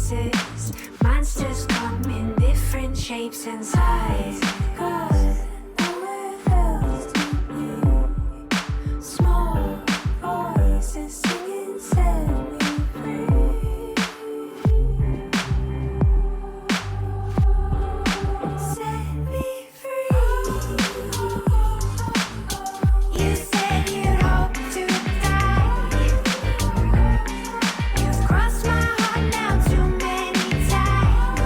faces. Monsters come in different shapes and sizes. Good, nowhere else to be. Small voices singing, set me free. Set me free. You said you hope to die. You've crossed my heart now too many times.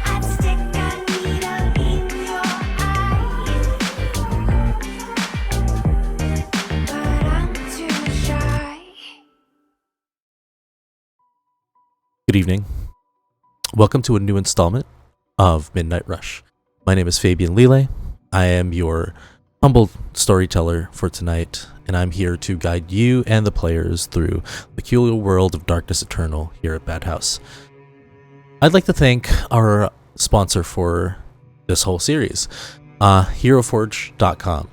I'd stick a needle in your eye, but I'm too shy. Good evening. Welcome to a new installment of Midnight Rush. My name is Fabian Lille. I am your humble storyteller for tonight, and I'm here to guide you and the players through the peculiar world of Darkness Eternal here at Bad House. I'd like to thank our sponsor for this whole series, HeroForge.com.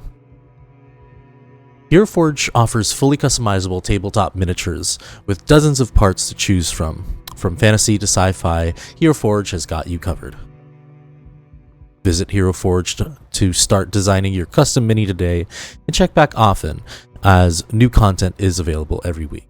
HeroForge offers fully customizable tabletop miniatures with dozens of parts to choose from. From fantasy to sci-fi, HeroForge has got you covered. Visit HeroForge to start designing your custom mini today, and check back often as new content is available every week.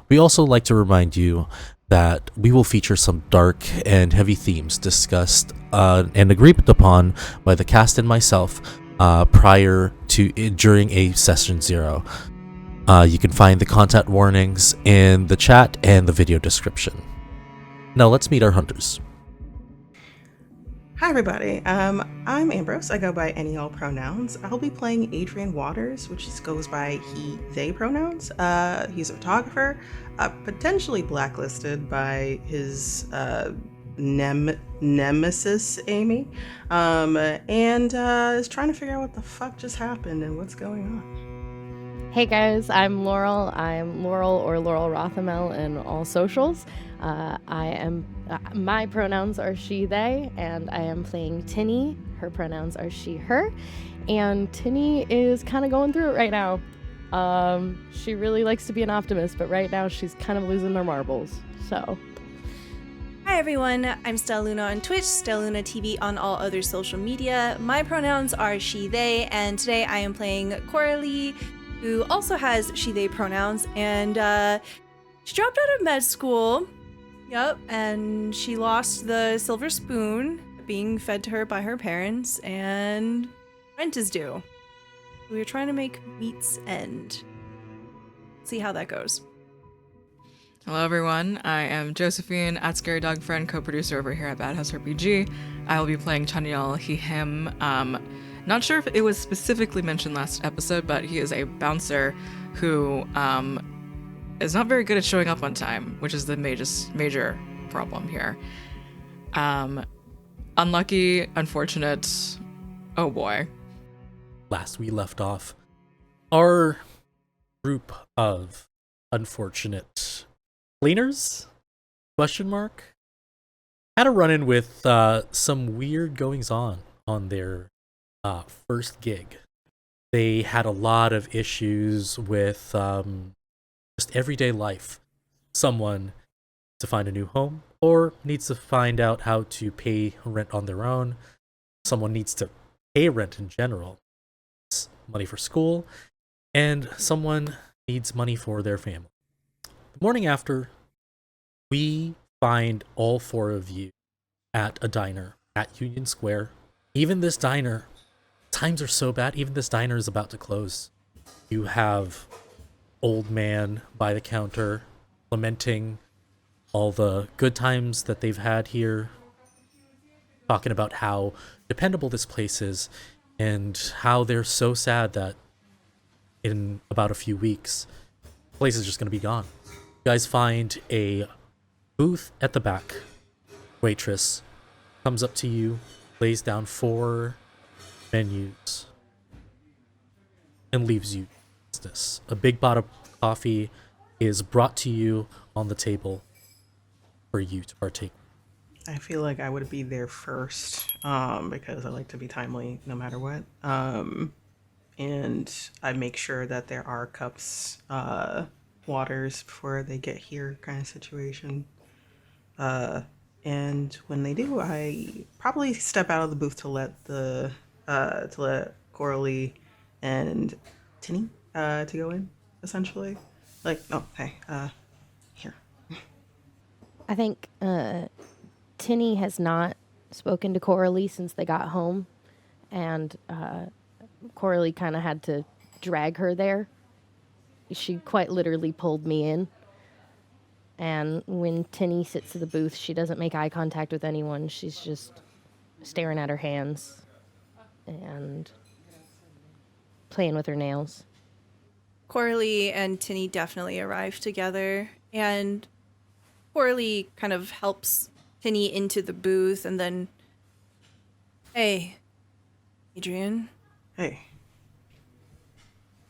We also like to remind you that we will feature some dark and heavy themes discussed and agreed upon by the cast and myself during a session 0. You can find the content warnings in the chat and the video description. Now let's meet our hunters. Hi everybody, I'm Ambrose. I go by any all pronouns. I'll be playing Adrian Waters, which goes by he, they pronouns. He's a photographer, potentially blacklisted by his nemesis, Amy, and is trying to figure out what the fuck just happened and what's going on. Hey guys, I'm Laurel. I'm Laurel or Laurel Rothamel in all socials. My pronouns are she, they, and I am playing Tinny. Her pronouns are she, her, and Tinny is kind of going through it right now. She really likes to be an optimist, but right now she's kind of losing her marbles, so. Hi everyone, I'm Stelluna on Twitch, Stelluna TV on all other social media. My pronouns are she, they, and today I am playing Coralie, who also has she, they pronouns, and she dropped out of med school. Yep, and she lost the silver spoon being fed to her by her parents, and rent is due. We're trying to make meets end. See how that goes. Hello everyone, I am Josephine, at Scary Dog Friend, co-producer over here at Bad House RPG. I will be playing Chaniel, he, him. Not sure if it was specifically mentioned last episode, but he is a bouncer who is not very good at showing up on time, which is the major problem here. Unlucky, unfortunate, oh boy. Last we left off, our group of unfortunate cleaners, question mark, had a run-in with some weird goings-on their first gig. They had a lot of issues with just everyday life. Someone to find a new home or needs to find out how to pay rent on their own. Someone needs to pay rent in general. It's money for school, and someone needs money for their family. The morning after, we find all 4 of you at a diner at Union Square. Even this diner, times are so bad, even this diner is about to close. You have old man by the counter lamenting all the good times that they've had here, talking about how dependable this place is and how they're so sad that in about a few weeks, the place is just going to be gone. You guys find a booth at the back. Waitress comes up to you, lays down 4 menus, and leaves you business. A big pot of coffee is brought to you on the table for you to partake. I feel like I would be there first because I like to be timely no matter what. And I make sure that there are cups waters before they get here kind of situation. And when they do, I probably step out of the booth to let Coralie and Tinny to go in, essentially. Like, oh, hey, here. I think Tinny has not spoken to Coralie since they got home, and Coralie kind of had to drag her there. She quite literally pulled me in. And when Tinny sits at the booth, she doesn't make eye contact with anyone. She's just staring at her hands and playing with her nails. Coralie and Tinny definitely arrive together, and Coralie kind of helps Tinny into the booth, and then, hey, Adrian. Hey.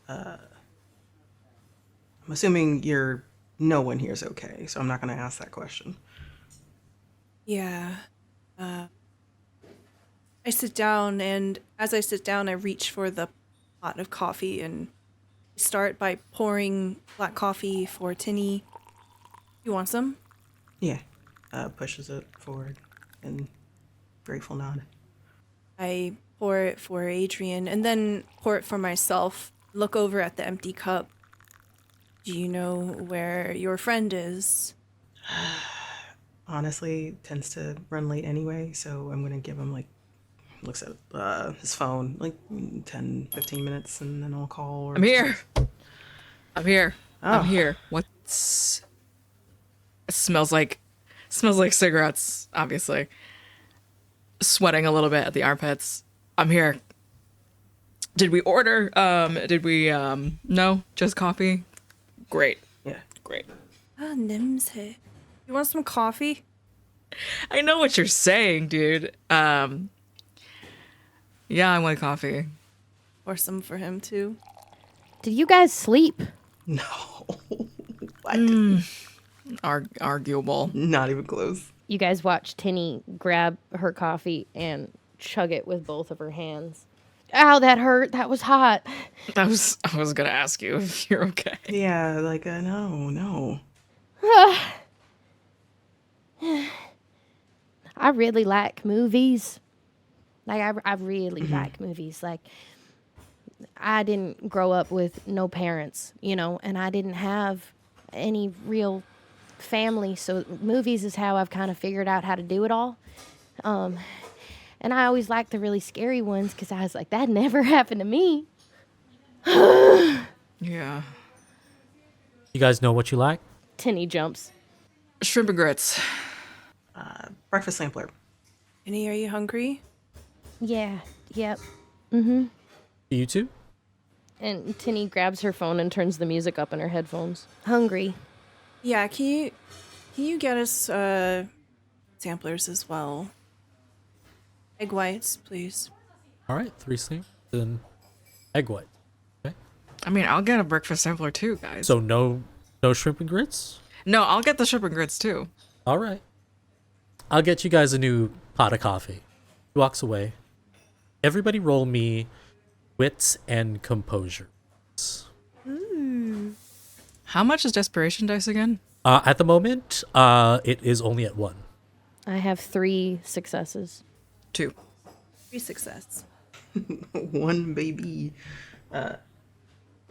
I'm assuming no one here's okay, so I'm not going to ask that question. Yeah. I sit down, and as I sit down, I reach for the pot of coffee and start by pouring black coffee for Tinny. You want some? Yeah. Pushes it forward in grateful nod. I pour it for Adrian, and then pour it for myself. Look over at the empty cup. Do you know where your friend is? Honestly, tends to run late anyway, so I'm going to give him, looks at his phone, 10, 15 minutes, and then I'll call. Or I'm here. I'm here. Oh. I'm here. What's... It smells like cigarettes, obviously. Sweating a little bit at the armpits. I'm here. Did we order? No? Just coffee? Great. Yeah. Great. Nimse. You want some coffee? I know what you're saying, dude. Yeah, I want coffee. Or some for him, too. Did you guys sleep? No. What? Arguable. Not even close. You guys watch Tinny grab her coffee and chug it with both of her hands. Ow, that hurt. That was hot. I was gonna ask you if you're okay. Yeah, no. I really like movies. I really like movies. Like, I didn't grow up with no parents, and I didn't have any real family. So movies is how I've kind of figured out how to do it all. And I always liked the really scary ones because I was like, that never happened to me. Yeah. You guys know what you like? Tinny jumps. Shrimp and grits. Breakfast sampler. Tinny, are you hungry? Yeah, yep. You two? And Tinny grabs her phone and turns the music up in her headphones. Hungry. Yeah, can you get us samplers as well? Egg whites, please. All right, 3 sleeves and egg white. Okay. I mean, I'll get a breakfast sampler too, guys. So no shrimp and grits? No, I'll get the shrimp and grits too. All right. I'll get you guys a new pot of coffee. He walks away. Everybody roll me wits and composure. How much is desperation dice again? At the moment, it is only at 1. I have 3 successes. 2. 3 success. One baby.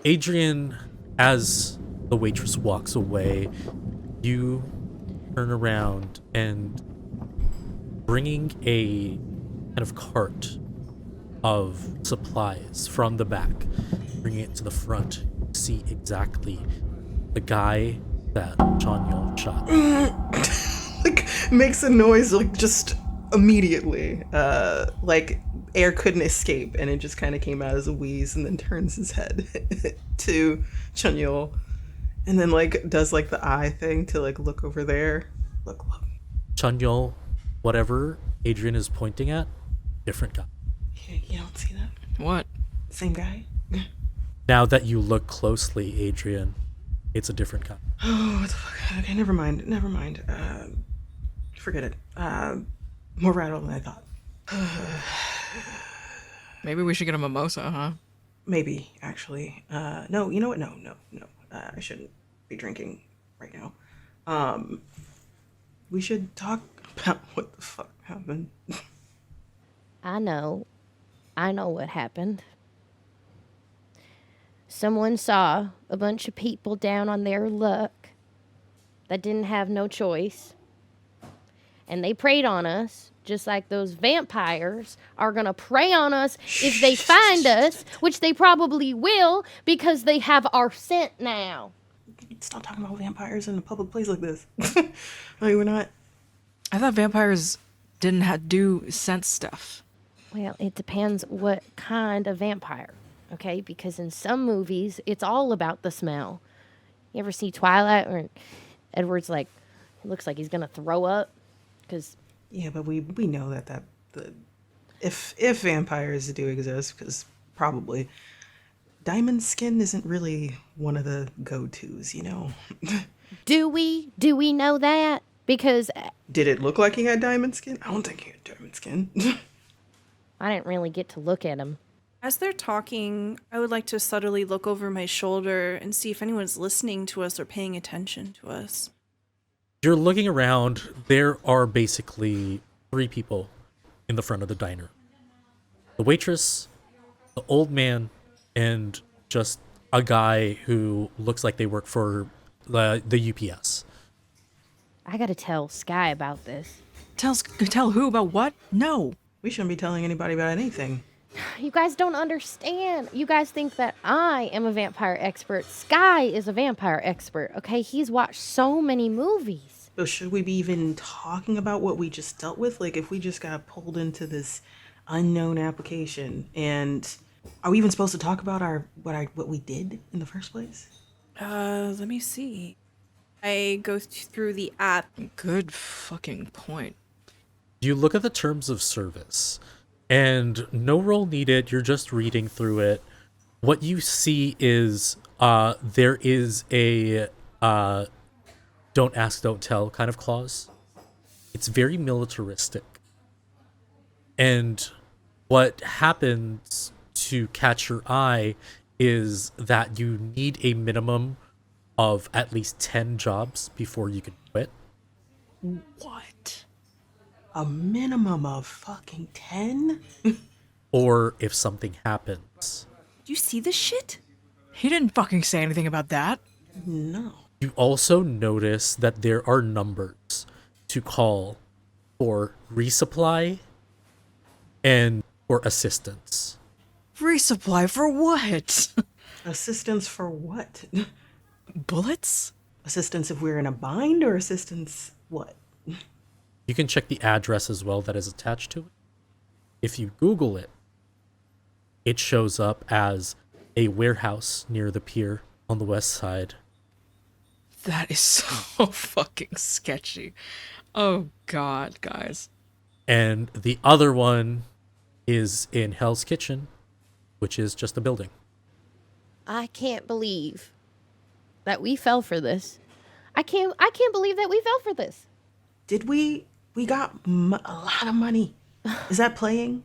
Adrian, as the waitress walks away, you turn around and bringing a kind of cart of supplies from the back, bringing it to the front, you see exactly the guy that Chanyeol shot. Makes a noise just immediately. Air couldn't escape, and it just kind of came out as a wheeze, and then turns his head to Chanyeol, and then does the eye thing to look over there. Look. Chanyeol, whatever Adrian is pointing at, different guy. You don't see that? What? Same guy? Now that you look closely, Adrian, it's a different guy. Oh, what the fuck? Okay, never mind. Forget it. More rattled than I thought. Maybe we should get a mimosa, huh? Maybe, actually. No, you know what? No. I shouldn't. be drinking right now. We should talk about what the fuck happened. I know. I know what happened. Someone saw a bunch of people down on their luck that didn't have no choice. And they preyed on us, just like those vampires are going to prey on us if they find us, which they probably will because they have our scent now. Stop talking about vampires in a public place like this. Like, we're not. I thought vampires didn't do sense stuff. Well, it depends what kind of vampire, okay? Because in some movies, it's all about the smell. You ever see Twilight where Edward's like, he looks like he's going to throw up? Because Yeah, but we know that if vampires do exist, because probably diamond skin isn't really one of the go-tos, you know. do we know that? Because Did it look like he had diamond skin? I don't think he had diamond skin. I didn't really get to look at him. As they're talking, I would like to subtly look over my shoulder and see if anyone's listening to us or paying attention to us. You're looking around. There are basically 3 people in the front of the diner. The waitress, the old man, and just a guy who looks like they work for the UPS. I gotta tell Sky about this. Tell who about what? No. We shouldn't be telling anybody about anything. You guys don't understand. You guys think that I am a vampire expert. Sky is a vampire expert, okay? He's watched so many movies. So should we be even talking about what we just dealt with? Like, if we just got pulled into this unknown application, and are we even supposed to talk about what we did in the first place? Let me see. I go through the app. Good fucking point. You look at the terms of service, and no role needed. You're just reading through it. What you see is there is a don't ask, don't tell kind of clause. It's very militaristic. And what happens to catch your eye is that you need a minimum of at least 10 jobs before you can quit. What? A minimum of fucking 10? Or if something happens. Do you see this shit? He didn't fucking say anything about that. No. You also notice that there are numbers to call for resupply and for assistance. Resupply for what? Assistance for what? Bullets? Assistance if we're in a bind, or assistance what? You can check the address as well that is attached to it. If you Google it, it shows up as a warehouse near the pier on the west side. That is so fucking sketchy. Oh god, guys. And the other one is in Hell's Kitchen, which is just a building. I can't believe that we fell for this. I can't believe that we fell for this. Did we got a lot of money. Is that playing?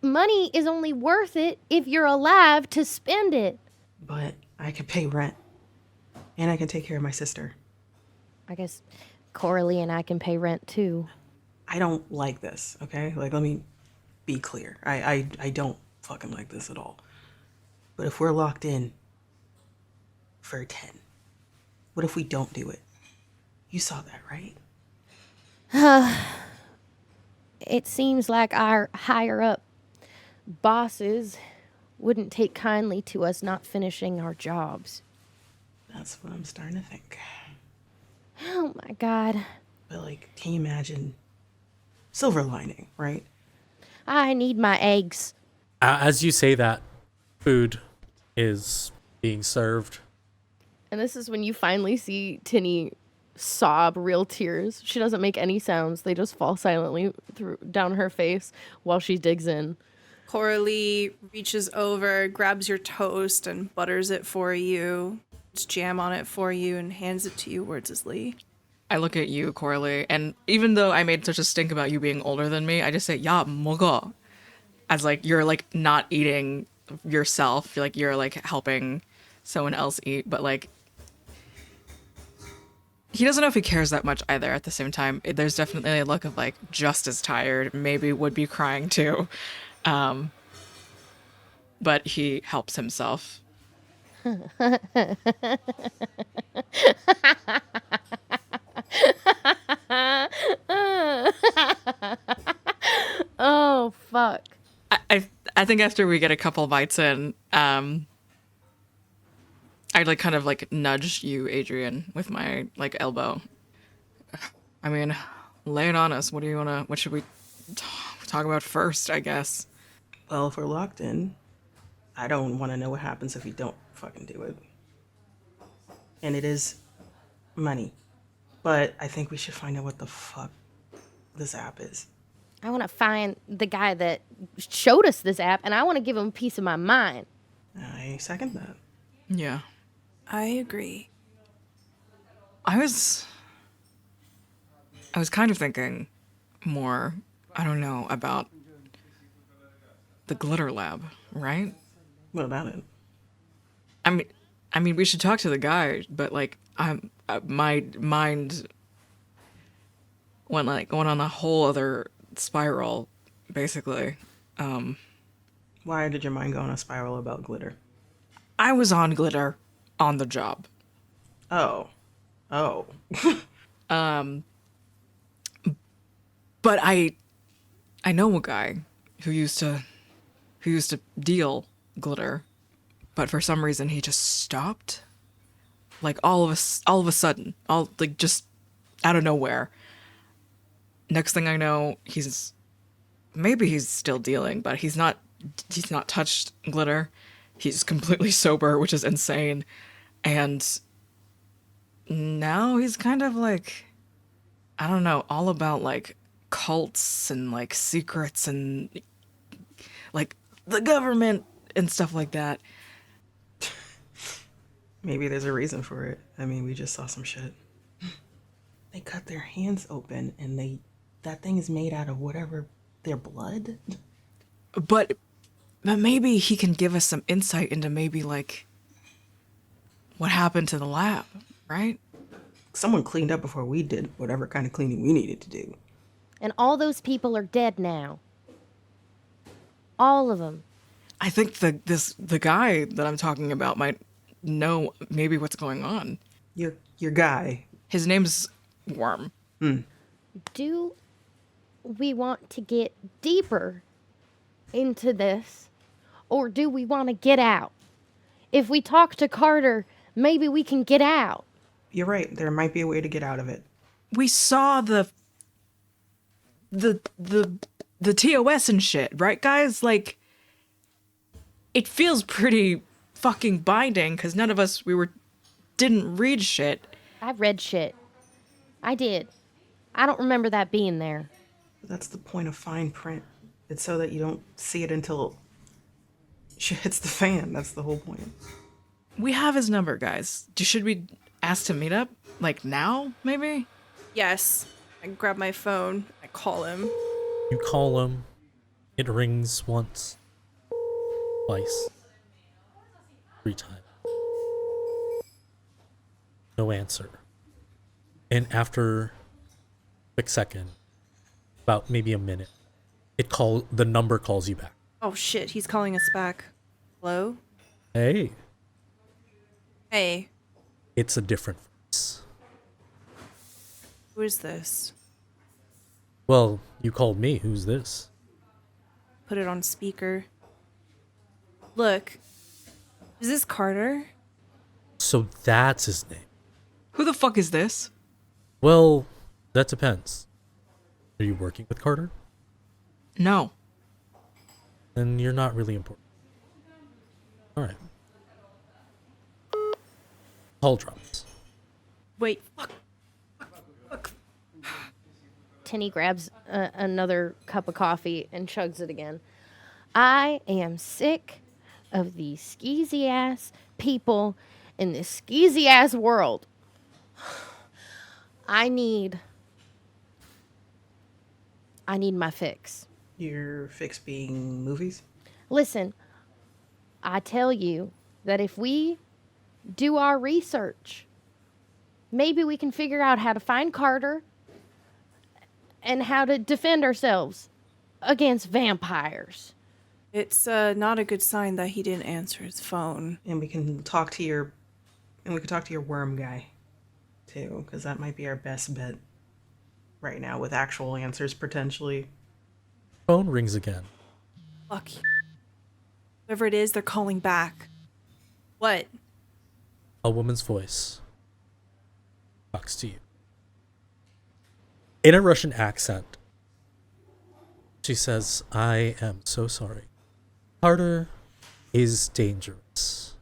Money is only worth it if you're alive to spend it. But I could pay rent. And I can take care of my sister. I guess Coralie and I can pay rent too. I don't like this, okay? Like, let me be clear. I don't fucking like this at all. But if we're locked in for 10, what if we don't do it? You saw that, right? It seems like our higher up bosses wouldn't take kindly to us not finishing our jobs. That's what I'm starting to think. Oh my god. But, like, can you imagine? Silver lining, right? I need my eggs. As you say that, food is being served. And this is when you finally see Tinny sob real tears. She doesn't make any sounds. They just fall silently down her face while she digs in. Coralie reaches over, grabs your toast, and butters it for you. Puts jam on it for you and hands it to you wordlessly. I look at you, Coralie, and even though I made such a stink about you being older than me, I just say, "Ya 먹어," as like you're like not eating yourself, you're like helping someone else eat, but like he doesn't know if he cares that much either. At the same time, there's definitely a look of like just as tired, maybe would be crying too, but he helps himself. Oh, fuck. I think after we get a couple bites in, I'd like kind of like nudge you, Adrian, with my like elbow. I mean, lay it on us. What should we talk about first, I guess? Well, if we're locked in, I don't want to know what happens if you don't fucking do it. And it is money. But I think we should find out what the fuck this app is. I want to find the guy that showed us this app, and I want to give him a piece of my mind. I second that. Yeah. I agree. I was kind of thinking more, I don't know, about the glitter lab, right? What about it? I mean, we should talk to the guy, but like, my mind went like going on a whole other spiral, basically. Why did your mind go on a spiral about glitter? I was on glitter on the job. Oh. But I know a guy who used to deal glitter, but for some reason he just stopped. Like all of a sudden, like just out of nowhere. Next thing I know, he's still dealing, but he's not touched glitter. He's completely sober, which is insane. And now he's kind of like, I don't know, all about like cults and like secrets and like the government and stuff like that. Maybe there's a reason for it. I mean, we just saw some shit. They cut their hands open and that thing is made out of whatever, their blood? But maybe he can give us some insight into maybe like what happened to the lab, right? Someone cleaned up before we did whatever kind of cleaning we needed to do. And all those people are dead now. All of them. I think the guy that I'm talking about might know maybe what's going on. Your guy. His name's Worm. Do we want to get deeper into this, or do we want to get out? If we talk to Carter, maybe we can get out. You're right. There might be a way to get out of it. We saw the TOS and shit, right, guys? Like, it feels pretty fucking binding because none of us didn't read shit. I read shit. I did. I don't remember that being there. That's the point of fine print. It's so that you don't see it until shit hits the fan. That's the whole point. We have his number, guys. Should we ask to meet up? Like now, maybe? Yes. I grab my phone. I call him. You call him. It rings once, twice, 3 times. No answer. And after a quick second, about maybe a minute, the number calls you back. Oh shit, he's calling us back. Hello? Hey, Hey, it's a different voice. who is this? Well, you called me. Who's this? Put it on speaker. Look. Is this Carter? So that's his name. Who the fuck is this? Well, that depends. Are you working with Carter? No. Then you're not really important. Alright. Call drops. Wait, fuck. Tinny grabs another cup of coffee and chugs it again. I am sick of these skeezy ass people in this skeezy ass world. I need my fix. Your fix being movies? Listen, I tell you that if we do our research maybe we can figure out how to find Carter and how to defend ourselves against vampires. It's not a good sign that he didn't answer his phone. And we can talk to your worm guy too, because that might be our best bet right now with actual answers potentially. Phone rings again. Fuck. Whoever it is, they're calling back. What? A woman's voice talks to you. In a Russian accent, she says, I am so sorry. Carter is dangerous.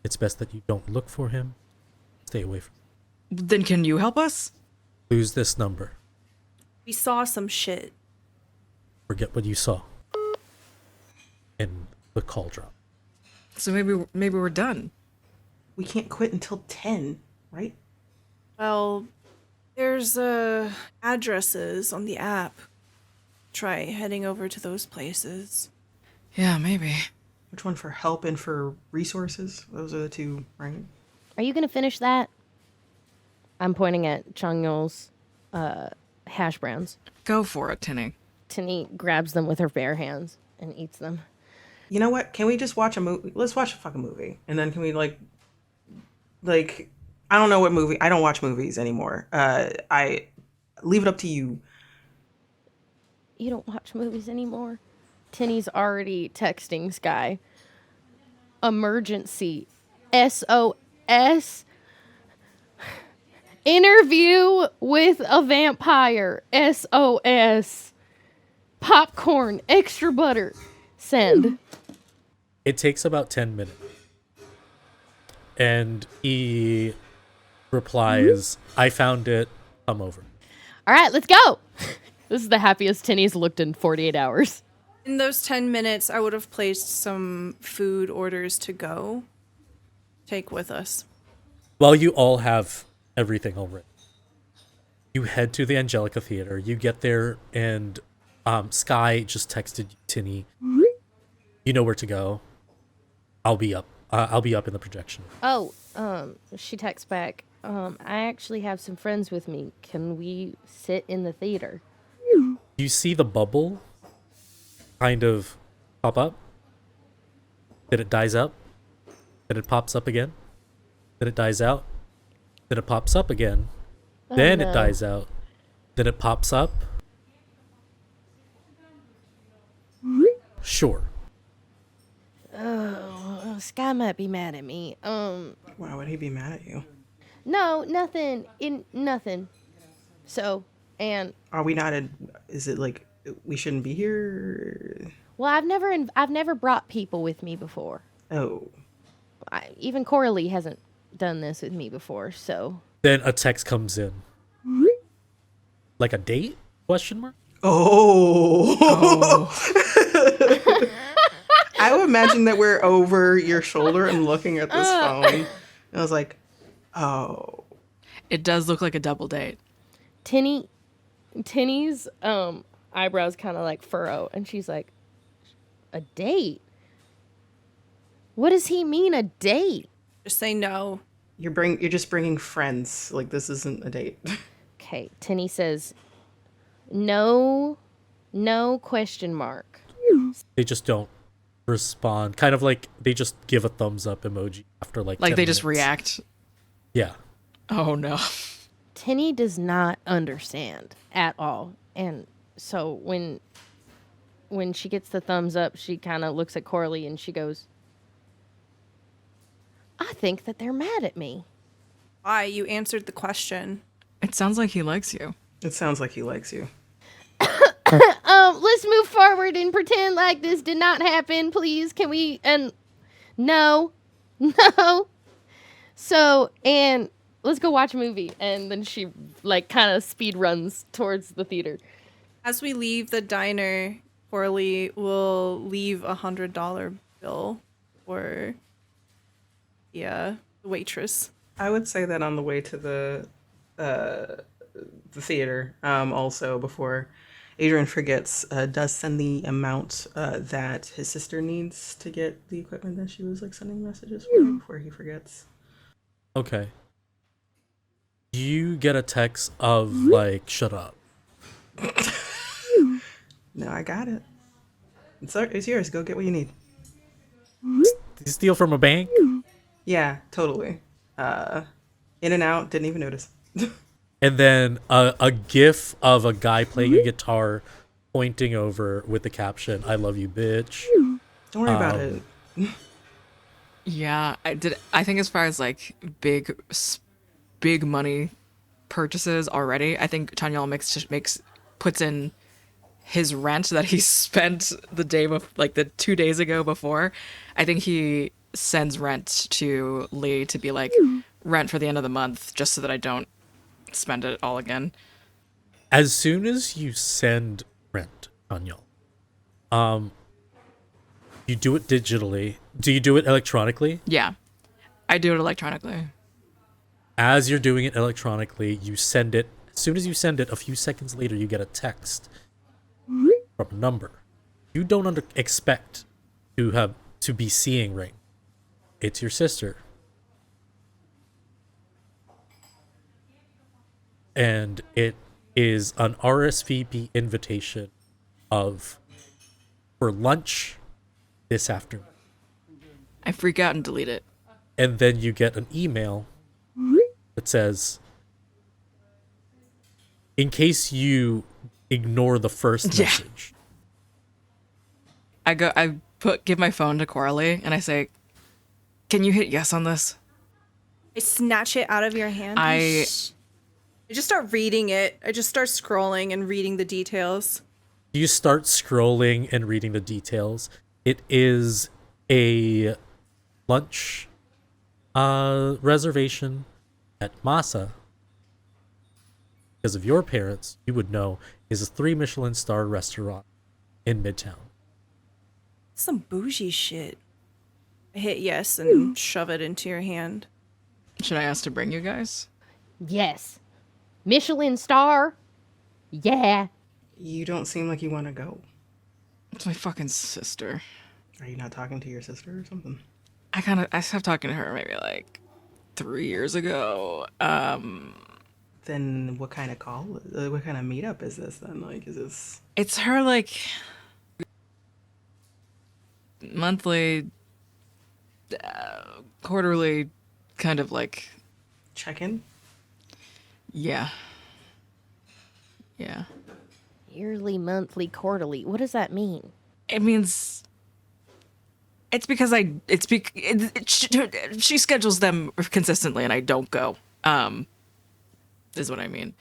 It's best that you don't look for him. Stay away from him. Then can you help us? Lose this number. We saw some shit. Forget what you saw. And the call drop. So maybe we're done. We can't quit until 10, right? Well, there's addresses on the app. Try heading over to those places. Yeah, maybe. Which one for help and for resources? Those are the two, right? Are you gonna finish that? I'm pointing at Changyol's hash browns. Go for it, Tinny. Tinny grabs them with her bare hands and eats them. You know what? Can we just watch a movie? Let's watch a fucking movie. And then can we like I don't know what movie. I don't watch movies anymore. I leave it up to you. You don't watch movies anymore? Tinny's already texting Sky. Emergency. SOS. Interview with a vampire. SOS. Popcorn. Extra butter. Send. It takes about 10 minutes. And he replies, I found it. Come over. All right, let's go. This is the happiest Tinny's looked in 48 hours. In those 10 minutes, I would have placed some food orders to go. Take with us. Well, you all have everything already. You head to the Angelica Theater. You get there, and Sky just texted Tinny. You know where to go. I'll be up. I'll be up in the projection. Oh, she texts back. I actually have some friends with me. Can we sit in the theater? You see the bubble kind of pop up. Then it dies up. Then it pops up again. Then it dies out. Then it pops up again. Then no. it dies out. Then it pops up. Sure. Oh, Sky might be mad at me. Why would he be mad at you? No, nothing. Nothing. So, and Are we not is it like we shouldn't be here? well, I've never brought people with me before. Oh. Even Coralie hasn't done this with me before. So Then a text comes in. Like a date? Question mark? Oh. I would imagine that we're over your shoulder and looking at this phone. And I was like, oh. It does look like a double date. Tinny's eyebrows kind of like furrow, and she's like, a date? What does he mean, a date? Just say no. You're just bringing friends. Like, this isn't a date. Okay, Tinny says, no question mark. They just don't respond. Kind of like they just give a thumbs up emoji after like 10 Like they just minutes. react. Yeah. Oh no. Tinny does not understand at all. And so when she gets the thumbs up, she kind of looks at Coralie and she goes, I think that they're mad at me. Why? You answered the question. It sounds like he likes you. It sounds like he likes you. Let's move forward and pretend like this did not happen, please. Can we? And no. So, and let's go watch a movie. And then she like kind of speed runs towards the theater. As we leave the diner, Coralie will leave $100 bill for the waitress. I would say that on the way to the theater, also before Adrian forgets, does send the amount that his sister needs to get the equipment that she was like sending messages for before he forgets. Okay. You get a text of like, shut up. No, I got it. It's yours. Go get what you need. Did you steal from a bank? Yeah, totally. In and out. Didn't even notice. And then a gif of a guy playing a guitar pointing over with the caption, I love you, bitch. Don't worry about it. Yeah, I think as far as like big money purchases already, I think Chanyol puts in his rent that he spent the 2 days ago before. I think he sends rent to Lee to be like rent for the end of the month, just so that I don't spend it all again. As soon as you send rent, Daniel, you do it digitally. Do you do it electronically? Yeah, I do it electronically. As you're doing it electronically, you send it. As soon as you send it, a few seconds later, you get a text from a number you don't expect to be seeing right now. It's your sister. And it is an RSVP invitation for lunch this afternoon. I freak out and delete it. And then you get an email that says, in case you ignore the first Yeah. message. Give my phone to Coralie and I say, can you hit yes on this? I snatch it out of your hand. I just start reading it. I just start scrolling and reading the details. You start scrolling and reading the details. It is a lunch reservation at Masa. Because of your parents, you would know, is a 3 Michelin star restaurant in Midtown. Some bougie shit. I hit yes and shove it into your hand. should I ask to bring you guys? Yes. Michelin star. Yeah. You don't seem like you want to go. It's my fucking sister. Are you not talking to your sister or something? I stopped talking to her maybe like 3 years ago. Then what kind of call? What kind of meetup is this then? Like, is this... It's her like monthly, quarterly kind of like, check-in? yeah. Yeah. Yearly, monthly, quarterly. What does that mean? It means she schedules them consistently and I don't go. Is what I mean.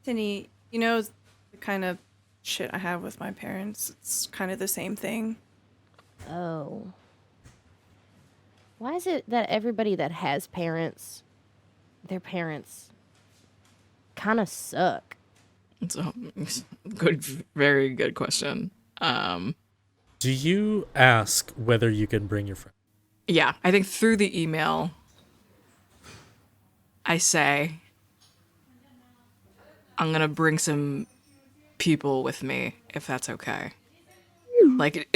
Tinny, you know the kind of shit I have with my parents? It's kind of the same thing. Oh. Why is it that everybody that has parents, their parents kind of suck? It's a good, very good question. Do you ask whether you can bring your friend? Yeah, I think through the email, I say, I'm gonna bring some people with me, if that's okay. Like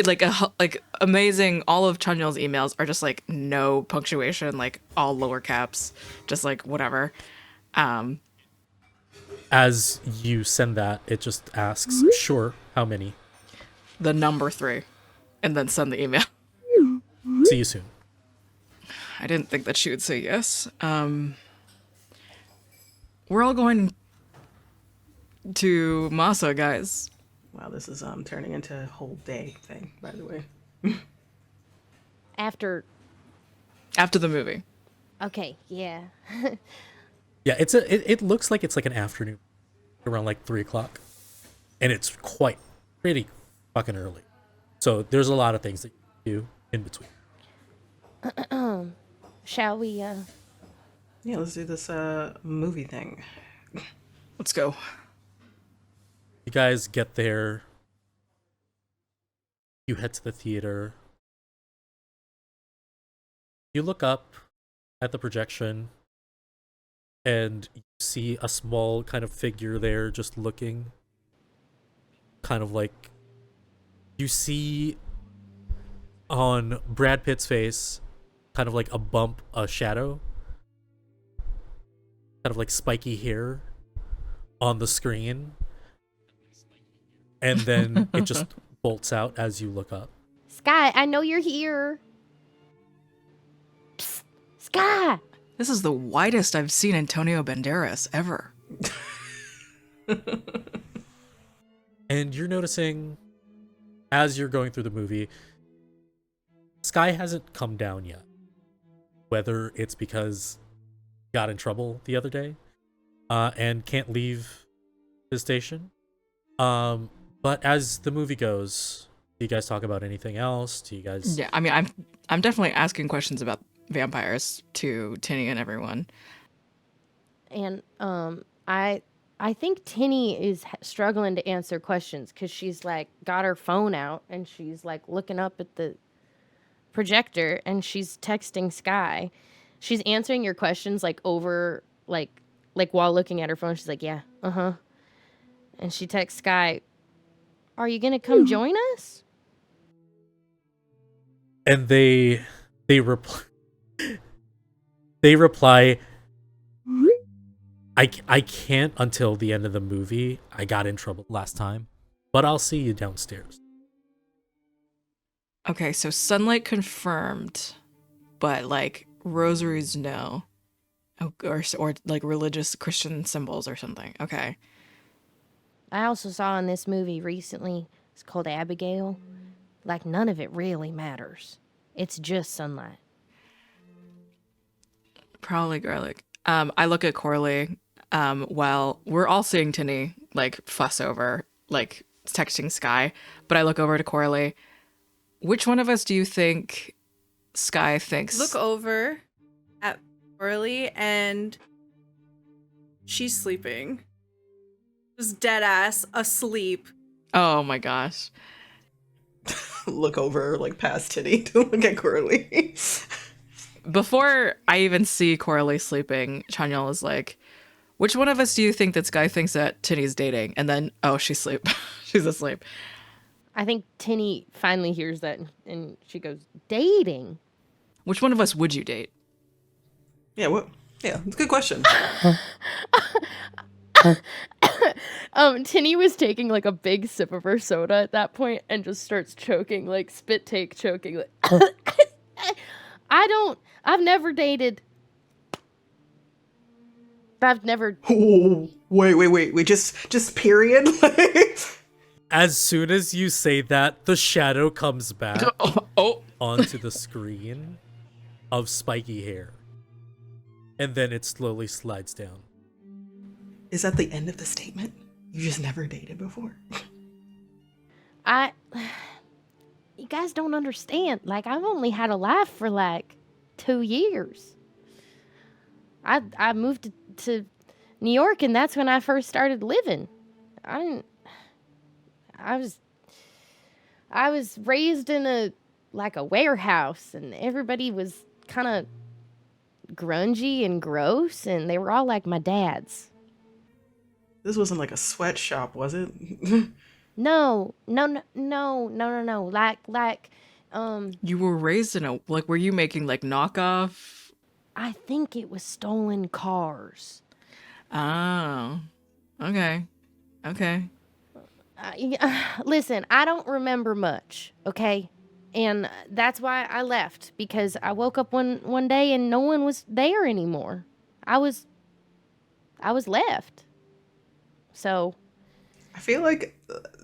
amazing. All of Chanyol's emails are just like no punctuation, like all lower caps, just like whatever. As you send that, it just asks, sure, how many? The number 3, and then send the email. See you soon. I didn't think that she would say yes. We're all going to Masa, guys. Wow, this is turning into a whole day thing, by the way. After. After the movie. Okay, yeah. Yeah, it looks like it's like an afternoon, around like 3 o'clock, and it's pretty fucking early. So there's a lot of things that you do in between. Shall we, Yeah, let's do this movie thing. Let's go. You guys get there. You head to the theater. You look up at the projection, and you see a small kind of figure there just looking. Kind of like, you see on Brad Pitt's face kind of like a bump, a shadow. kind of like spiky hair on the screen, and then it just bolts out as you look up. Sky, I know you're here. Psst, Sky. This is the widest I've seen Antonio Banderas ever. And you're noticing, as you're going through the movie, Sky hasn't come down yet. Whether it's because he got in trouble the other day and can't leave the station. But as the movie goes, do you guys talk about anything else? Do you guys... Yeah, I mean, I'm definitely asking questions about vampires to Tinny and everyone. And I think Tinny is struggling to answer questions because she's like got her phone out and she's like looking up at the projector and she's texting Sky. She's answering your questions like over like while looking at her phone. She's like, yeah, and she texts Sky, "Are you gonna come join us?" And they reply. They reply, I can't until the end of the movie. I got in trouble last time, but I'll see you downstairs. Okay, so sunlight confirmed, but like rosaries, no. Oh, or like religious Christian symbols or something. Okay. I also saw in this movie recently, it's called Abigail. Like, none of it really matters. It's just sunlight. Probably garlic. I look at Corley while we're all seeing Tinny like fuss over like texting Sky, but I look over to Corley. Which one of us do you think Sky thinks? Look over at Orly and she's sleeping. Just dead ass asleep. Oh my gosh. Look over, like, past Titty to look at Corley. Before I even see Corley sleeping, Chanyol is like, which one of us do you think that Sky thinks that Tinny's dating? And then, oh, she's asleep. She's asleep. I think Tinny finally hears that and she goes, dating? Which one of us would you date? Yeah, what? Yeah, it's a good question. Tinny was taking like a big sip of her soda at that point and just starts choking, like spit take choking. Like, I've never dated. I've never. Oh, wait, just period? As soon as you say that, the shadow comes back onto the screen of spiky hair. And then it slowly slides down. Is that the end of the statement? You just never dated before? You guys don't understand. Like, I've only had a life for like 2 years. I moved to New York and that's when I first started living. I was raised in a warehouse and everybody was kind of grungy and gross and they were all like my dad's. This wasn't like a sweatshop, was it? No. Like, You were raised in were you making like knockoff? I think it was stolen cars. Oh, okay. Listen, I don't remember much, okay? And that's why I left, because I woke up one day and no one was there anymore. I was left. So I feel like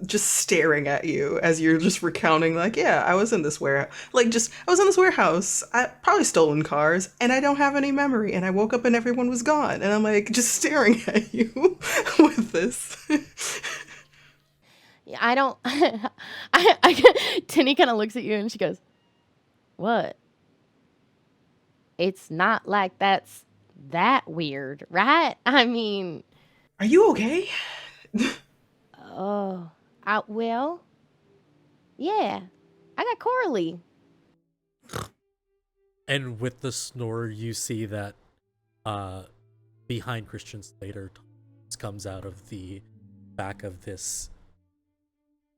just staring at you as you're just recounting, like, yeah, I was in this warehouse. I was in this warehouse. I probably stolen cars, and I don't have any memory. And I woke up and everyone was gone. And I'm like, just staring at you with this. I don't. Tinny kind of looks at you and she goes, "What? It's not like that's that weird, right? I mean, Are you okay? oh, well, yeah, I got Corley." And with the snore, you see that behind Christian Slater comes out of the back of this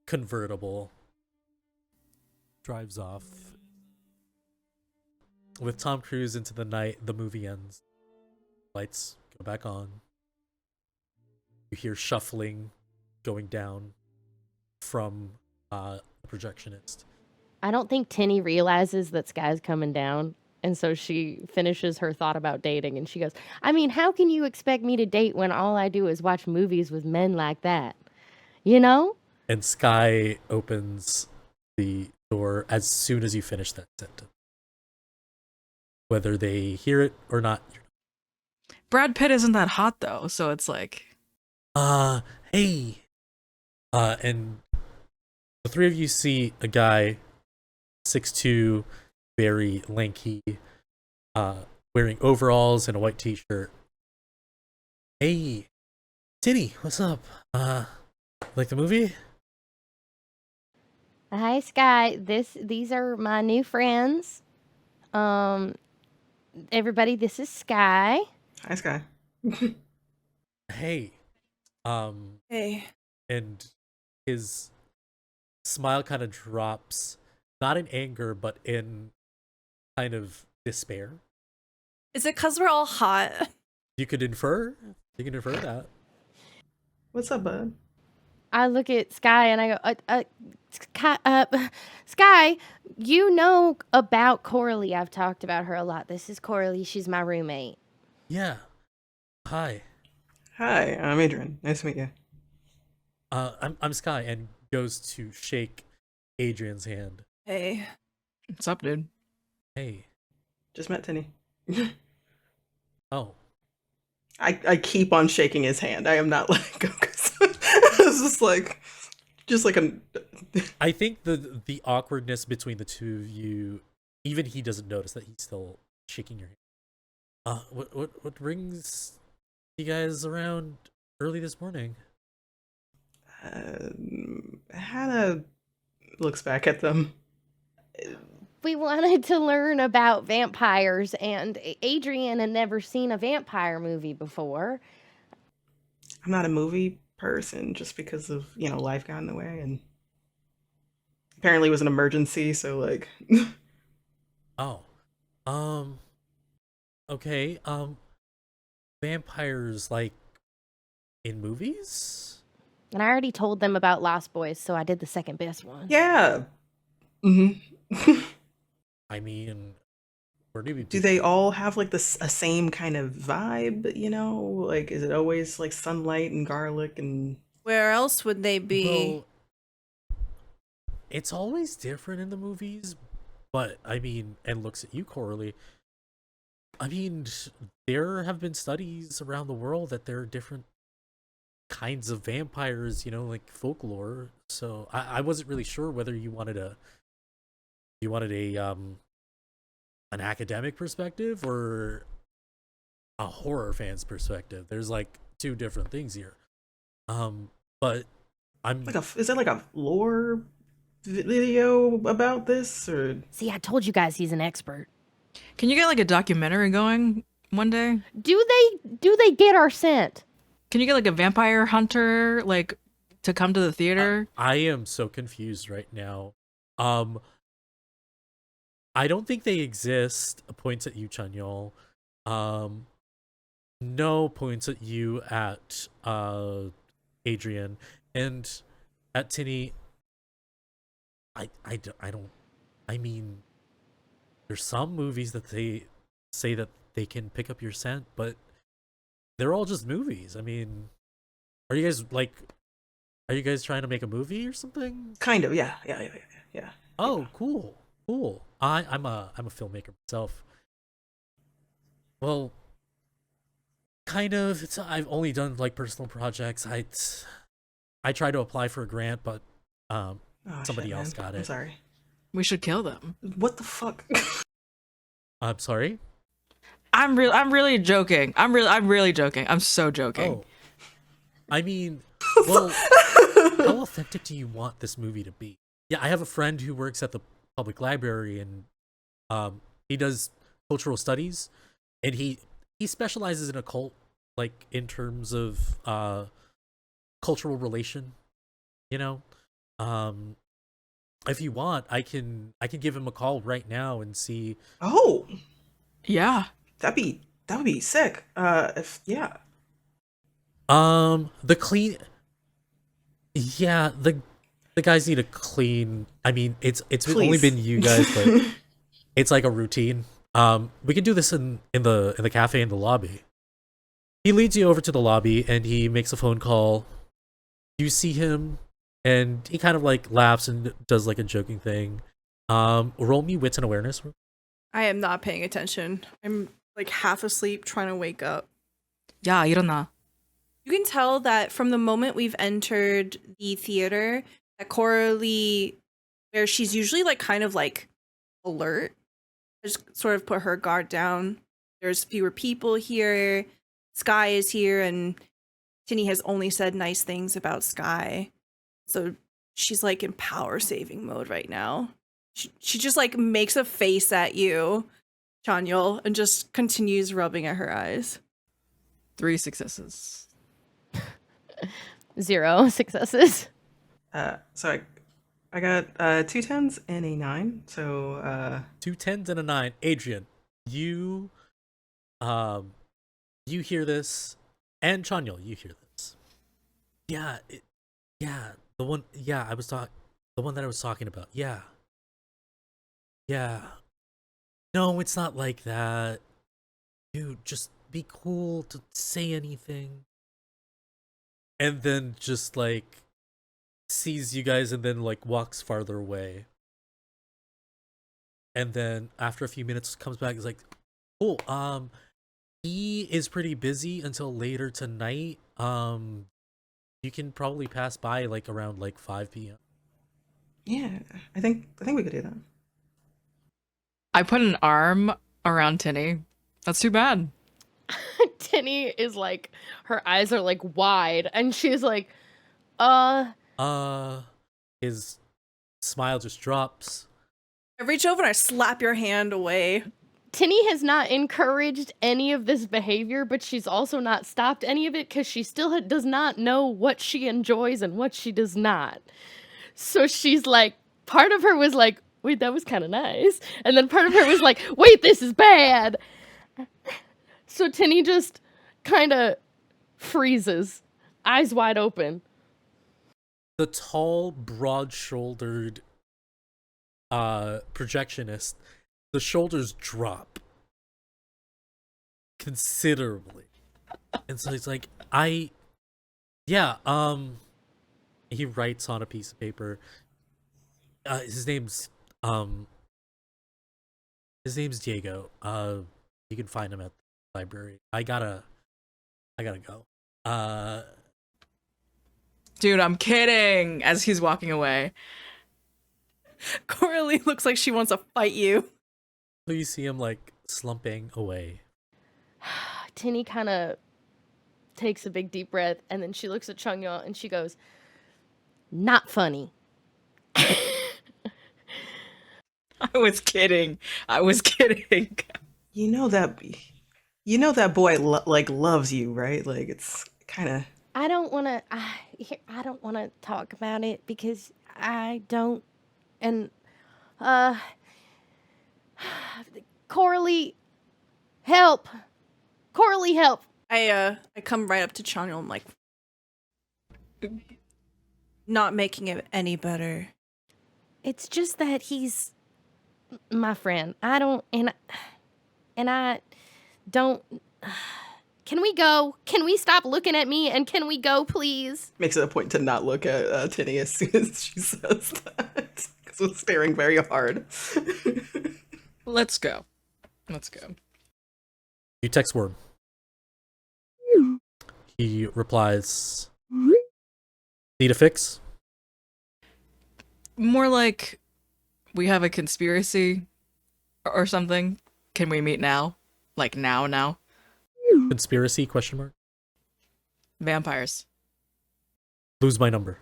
convertible, drives off. With Tom Cruise into the night, the movie ends. Lights go go back on. You hear shuffling going down from the projectionist. I don't think Tinny realizes that Sky's coming down. And so she finishes her thought about dating and she goes, I mean, how can you expect me to date when all I do is watch movies with men like that? You know? And Sky opens the door as soon as you finish that sentence. Whether they hear it or not. Brad Pitt isn't that hot though, so it's like, Hey. And the three of you see a guy, 6'2", very lanky, wearing overalls and a white t-shirt. Hey, Tinny, what's up? Like the movie? Hi, Sky. These are my new friends. Everybody, this is Sky. Hi, Sky. Hey. Hey. And his smile kind of drops, not in anger, but in kind of despair. Is it because we're all hot? You could infer. You can infer that. What's up, bud? I look at Sky and I go, Sky, you know about Coralie. I've talked about her a lot. This is Coralie. She's my roommate. Yeah. Hi. Hi, I'm Adrian. Nice to meet you. I'm Sky, and goes to shake Adrian's hand. Hey. what's up, dude? Hey. Just met Tinny. Oh. I keep on shaking his hand. I am not letting go. It's just like a. I think the awkwardness between the two of you, even he doesn't notice that he's still shaking your hand. What brings you guys around early this morning? Hannah looks back at them. We wanted to learn about vampires, and Adrian had never seen a vampire movie before. I'm not a movie person just because of, life got in the way, and apparently it was an emergency, so like. Oh. Okay. Vampires like in movies? And I already told them about Lost Boys, so I did the second best one. Yeah. Mm-hmm. I mean, where do we Do they all have like a same kind of vibe, Like, is it always like sunlight and garlic and. Where else would they be? Well, it's always different in the movies, but I mean, and looks at you, Coralie. I mean, there have been studies around the world that there are different kinds of vampires, like folklore. So I wasn't really sure whether you wanted a an academic perspective or a horror fan's perspective. There's like two different things here. But I'm Is there like a lore video about this, or? See, I told you guys he's an expert. Can you get like a documentary going one day? Do they get our scent? Can you get like a vampire hunter like to come to the theater? I am so confused right now. I don't think they exist. Points at you, Chanyol. No, points at you at Adrian, and at Tinny. I don't. I mean, there's some movies that they say that they can pick up your scent, but they're all just movies. I mean, are you guys trying to make a movie or something? Kind of, yeah. Oh, cool. I'm a filmmaker myself. Well, kind of. I've only done like personal projects. I tried to apply for a grant, but somebody Shit, else man. got I'm it. sorry. We should kill them. What the fuck? I'm sorry. I'm really joking. I'm really joking. I'm so joking. Oh, I mean, well, how authentic do you want this movie to be? Yeah, I have a friend who works at the public library, and he does cultural studies, and he specializes in occult, like in terms of cultural relation. If you want, I can give him a call right now and see. Oh, Yeah. that'd be That would be sick. If yeah. The clean. Yeah, the guys need to clean. I mean, it's only Please. been you guys, but it's like a routine. We can do this in the cafe in the lobby. He leads you over to the lobby and he makes a phone call. You see him, and he kind of like laughs and does like a joking thing. Roll me wits and awareness. I am not paying attention. I'm like half asleep trying to wake up. 야, 일어나. You can tell that from the moment we've entered the theater, that Coralie, where she's usually like kind of like alert, has sort of put her guard down. There's fewer people here. Sky is here, and Tinny has only said nice things about Sky. So she's like in power saving mode right now. She just like makes a face at you, Chanyol, and just continues rubbing at her eyes. 3 successes. 0 successes. So I got 2 10s and a 9. So 2 10s and a 9. Adrian, you hear this, and Chanyol, you hear this. Yeah, the one. Yeah, the one that I was talking about. Yeah. No, it's not like that. Dude, just be cool to say anything. And then just like sees you guys and then like walks farther away. And then after a few minutes comes back, is like, cool, he is pretty busy until later tonight. You can probably pass by like around like 5 p.m. yeah, I think we could do that. I put an arm around Tinny. That's too bad. Tinny is like, her eyes are like wide, and she's like, His smile just drops. I reach over and I slap your hand away. Tinny has not encouraged any of this behavior, but she's also not stopped any of it because she still does not know what she enjoys and what she does not. So she's like, part of her was like, wait, that was kind of nice. And then part of her was like, wait, this is bad. So Tinny just kind of freezes, eyes wide open. The tall, broad-shouldered projectionist, the shoulders drop considerably. And so he's like, he writes on a piece of paper. His name's Diego. You can find him at the library. I gotta go. Dude, I'm kidding. As he's walking away. Coralie looks like she wants to fight you. So you see him like slumping away. Tinny kind of takes a big deep breath, and then she looks at Chungyo and she goes, not funny. I was kidding. You know that boy loves you, right? Like it's kind of. I don't want to talk about it because I don't, and Coralie, help. I come right up to Chanyol. I'm like, not making it any better. It's just that he's my friend. I don't, and I don't. Can we go? Can we stop looking at me, and can we go, please? Makes it a point to not look at Tinny as soon as she says that. Because we're staring very hard. Let's go. You text Worm. He replies, need a fix? More like we have a conspiracy or something. Can we meet now? Like now? Conspiracy, question mark? Vampires. Lose my number.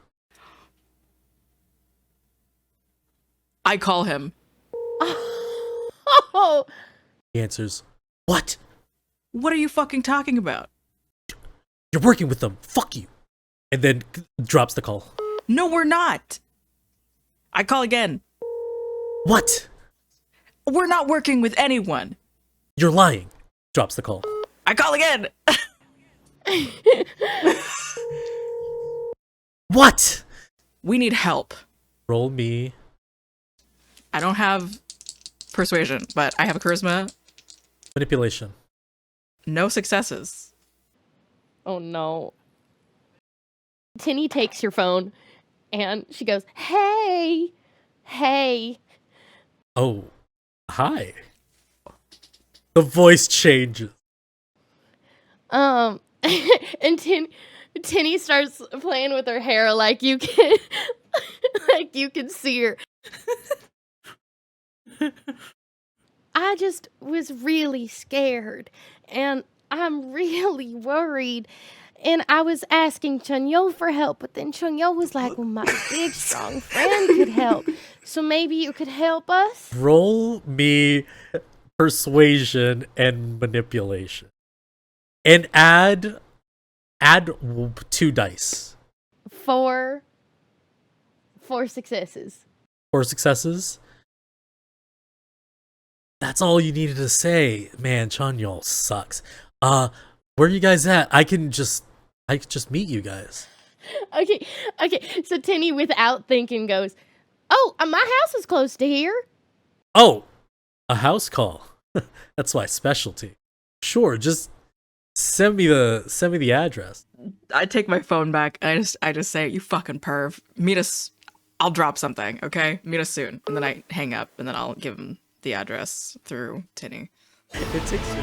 I call him. Oh, He answers, what? What are you fucking talking about? You're working with them. Fuck you. And then drops the call. No, we're not. I call again. What? We're not working with anyone. You're lying. Drops the call. I call again. What? We need help. Roll me. I don't have persuasion, but I have a charisma. Manipulation. No successes. Oh no. Tinny takes your phone and she goes, "Hey, hey." Oh, hi. The voice changes. And Tinny starts playing with her hair like you can, like you can see her. I just was really scared, and I'm really worried. And I was asking Chunyo for help, but then Chunyo was like, "Well, my big strong friend could help, so maybe you could help us." Roll me persuasion and manipulation. And add 2 dice. Four successes. 4 successes. That's all you needed to say. Man, Chanyol sucks. Where are you guys at? I could just meet you guys. Okay. So Tinny, without thinking, goes, "Oh, my house is close to here." Oh, a house call. That's my specialty. Sure, just send me the address. I take my phone back and I just say, "You fucking perv. Meet us. I'll drop something, okay? Meet us soon." And then I hang up and then I'll give him the address through Tinny. It takes you.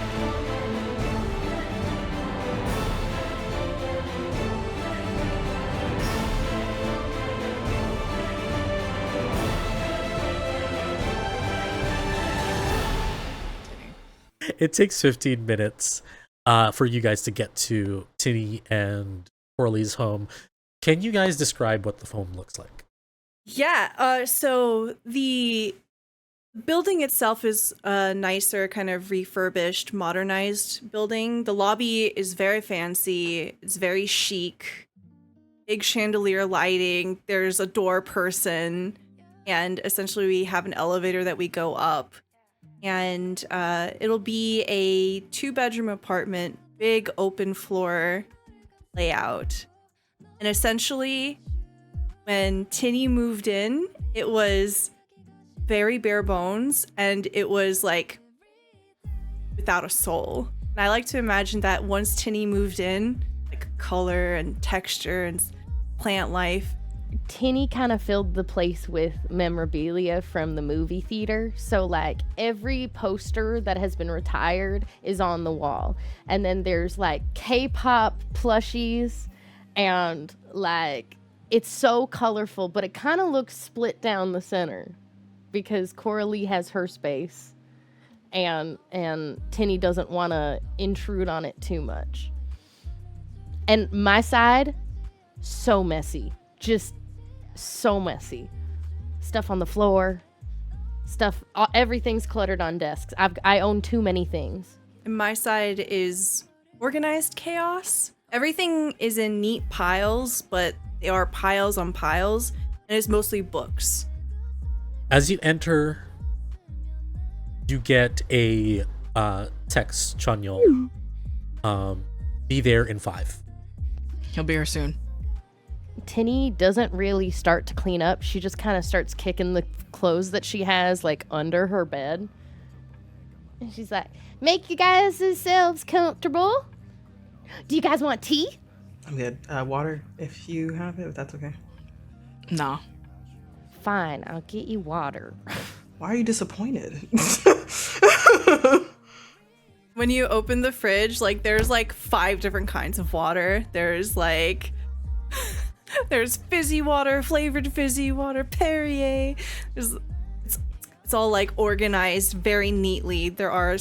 It takes 15 minutes for you guys to get to Tinny and Corley's home. Can you guys describe what the home looks like? Yeah, so the building itself is a nicer, kind of refurbished, modernized building. The lobby is very fancy. It's very chic. Big chandelier lighting. There's a door person. And essentially we have an elevator that we go up. And it'll be a 2-bedroom apartment, big open floor layout. And essentially, when Tinny moved in, it was very bare bones and it was like without a soul. And I like to imagine that once Tinny moved in, like color and texture and plant life. Tinny kind of filled the place with memorabilia from the movie theater. So, like, every poster that has been retired is on the wall. And then there's, like, K-pop plushies. And, like, it's so colorful, but it kind of looks split down the center. Because Coralie has her space. And Tinny doesn't want to intrude on it too much. And my side, so messy. Just so messy. Stuff on the floor. Everything's cluttered on desks. I own too many things. And my side is organized chaos. Everything is in neat piles, but they are piles on piles, and it's mostly books. As you enter, you get a text, Chanyol. Be there in 5. He'll be here soon. Tinny doesn't really start to clean up. She just kind of starts kicking the clothes that she has, like, under her bed. And she's like, "Make you guys yourselves comfortable. Do you guys want tea?" I'm good. Water, if you have it, if that's okay. No. Fine, I'll get you water. Why are you disappointed? When you open the fridge, like, there's like 5 different kinds of water. There's like there's fizzy water, flavored fizzy water, Perrier. It's all like organized very neatly. There are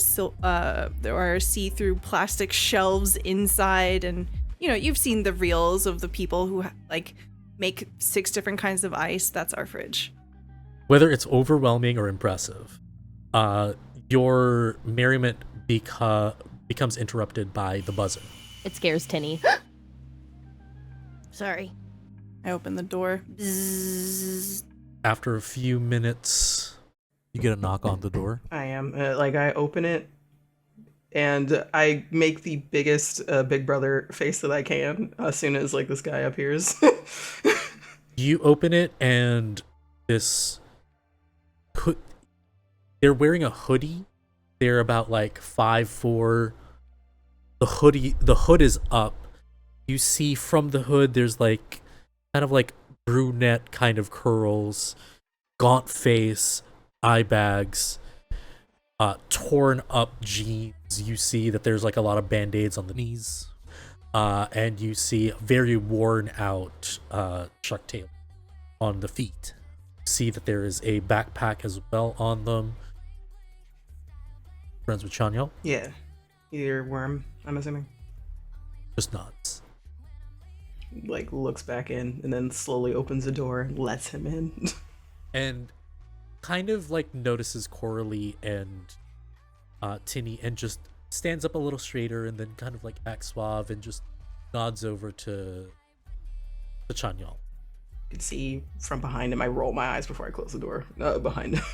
see-through plastic shelves inside, and you know, you've seen the reels of the people who like make 6 different kinds of ice. That's our fridge. Whether it's overwhelming or impressive, your merriment becomes interrupted by the buzzing. It scares Tinny. Sorry. I open the door. Bzzz. After a few minutes, you get a knock on the door. I am. I open it. and I make the biggest Big Brother face that I can as soon as like this guy appears. You open it, and this they're wearing a hoodie. They're about like 5'4". The hood is up. You see from the hood there's like kind of like brunette kind of curls, gaunt face, eye bags, torn up jeans. You see that there's like a lot of band-aids on the knees. And you see a very worn out Chuck Taylor on the feet. See that there is a backpack as well on them. Friends with Chanyeol? Yeah. Earworm, I'm assuming. Just nods. Like looks back in and then slowly opens the door and lets him in. And kind of like notices Coralie and Tinny and just stands up a little straighter and then kind of like acts suave and just nods over to Chanyeol. You can see from behind him. I roll my eyes before I close the door behind him.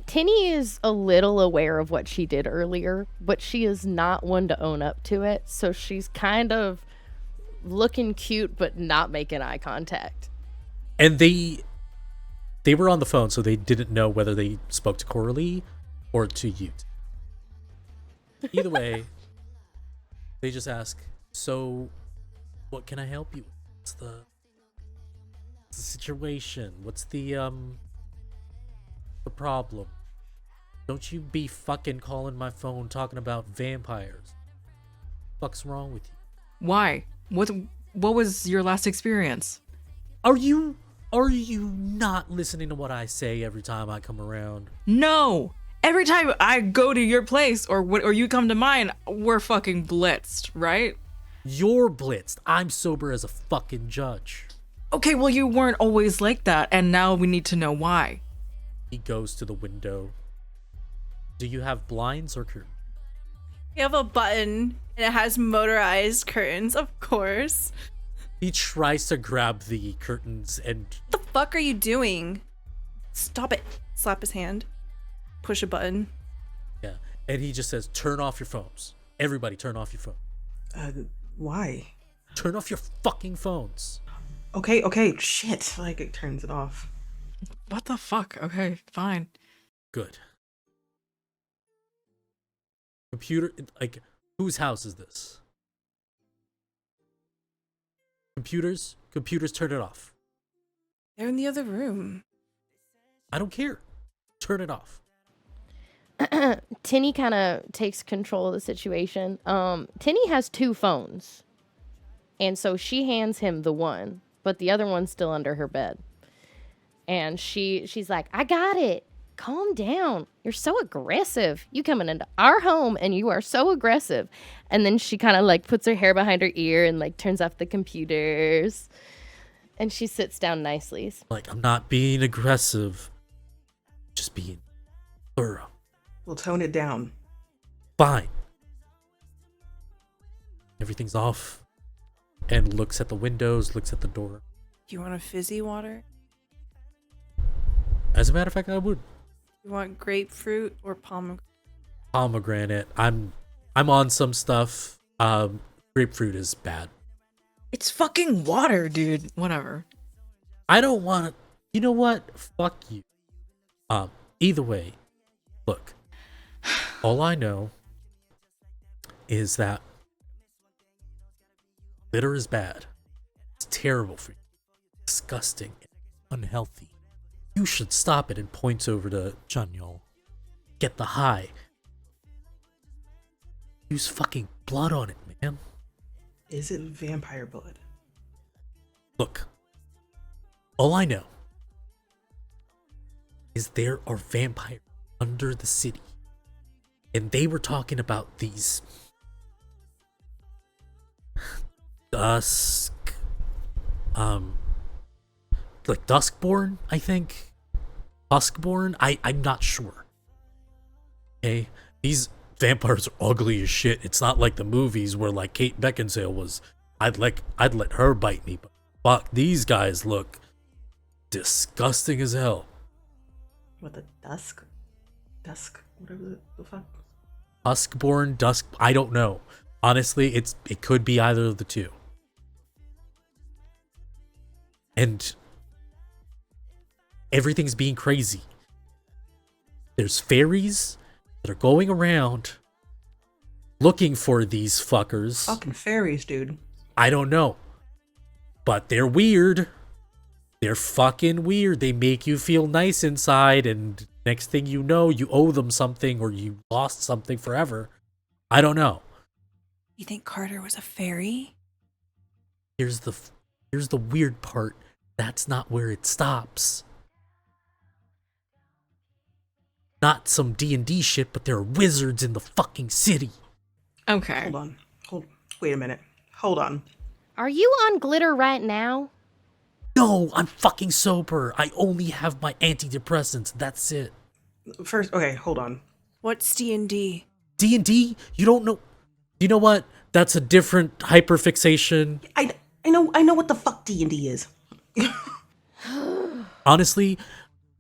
Tinny is a little aware of what she did earlier, but she is not one to own up to it. So she's kind of looking cute, but not making eye contact. And they were on the phone, so they didn't know whether they spoke to Coralie or to Ute. Either way, they just ask, so what can I help you with? What's the situation? What's the problem? Don't you be fucking calling my phone talking about vampires. Fuck's wrong with you? Why? What was your last experience? Are you not listening to what I say every time I come around? No! Every time I go to your place or you come to mine, we're fucking blitzed, right? You're blitzed. I'm sober as a fucking judge. Okay, well you weren't always like that, and now we need to know why. He goes to the window. Do you have blinds or curtains? We have a button and it has motorized curtains, of course. He tries to grab the curtains and What the fuck are you doing? Stop it. Slap his hand. Push a button. and he just says, "Turn off your phones. Everybody, turn off your phone. Why? Turn off your fucking phones." Okay, shit. Like, it turns it off. What the fuck? Okay, fine. Good. Computer, like, whose house is this? Computers, turn it off. They're in the other room. I don't care. Turn it off. Tinny kind of takes control of the situation. Tinny has 2 phones. And so she hands him the one, but the other one's still under her bed. And she's like, "I got it. Calm down. You're so aggressive. You coming into our home and you are so aggressive." And then she kind of like puts her hair behind her ear and like turns off the computers. And she sits down nicely. Like, I'm not being aggressive. Just being thorough. We'll tone it down. Fine. Everything's off. And looks at the windows, looks at the door. You want a fizzy water? As a matter of fact, I would. You want grapefruit or pomegranate? Pomegranate. I'm on some stuff. Grapefruit is bad. It's fucking water, dude. Whatever. I don't want to. You know what? Fuck you. Either way, look. All I know is that litter is bad. It's terrible for you. Disgusting. Unhealthy. You should stop it. And points over to Chanyeol. Get the high. Use fucking blood on it, man. Is it vampire blood? Look. All I know is there are vampires under the city. And they were talking about these like Duskborn, I think. Duskborn? I'm not sure. Okay? These vampires are ugly as shit. It's not like the movies where like Kate Beckinsale was, I'd let her bite me, but fuck, these guys look disgusting as hell. What, the dusk? Whatever the fuck? Huskborn, Dusk, I don't know. Honestly, it could be either of the two. And everything's being crazy. There's fairies that are going around looking for these fuckers. Fucking fairies, dude. I don't know. But they're weird. They're fucking weird. They make you feel nice inside, and next thing you know, you owe them something or you lost something forever. I don't know. You think Carter was a fairy? Here's the weird part. That's not where it stops. Not some D&D shit, but there are wizards in the fucking city. Okay. Hold on. Wait a minute. Hold on. Are you on glitter right now? No, I'm fucking sober. I only have my antidepressants. That's it. First, okay, hold on. What's D&D? D&D? You don't know? You know what? That's a different hyperfixation. I know what the fuck D&D is. Honestly,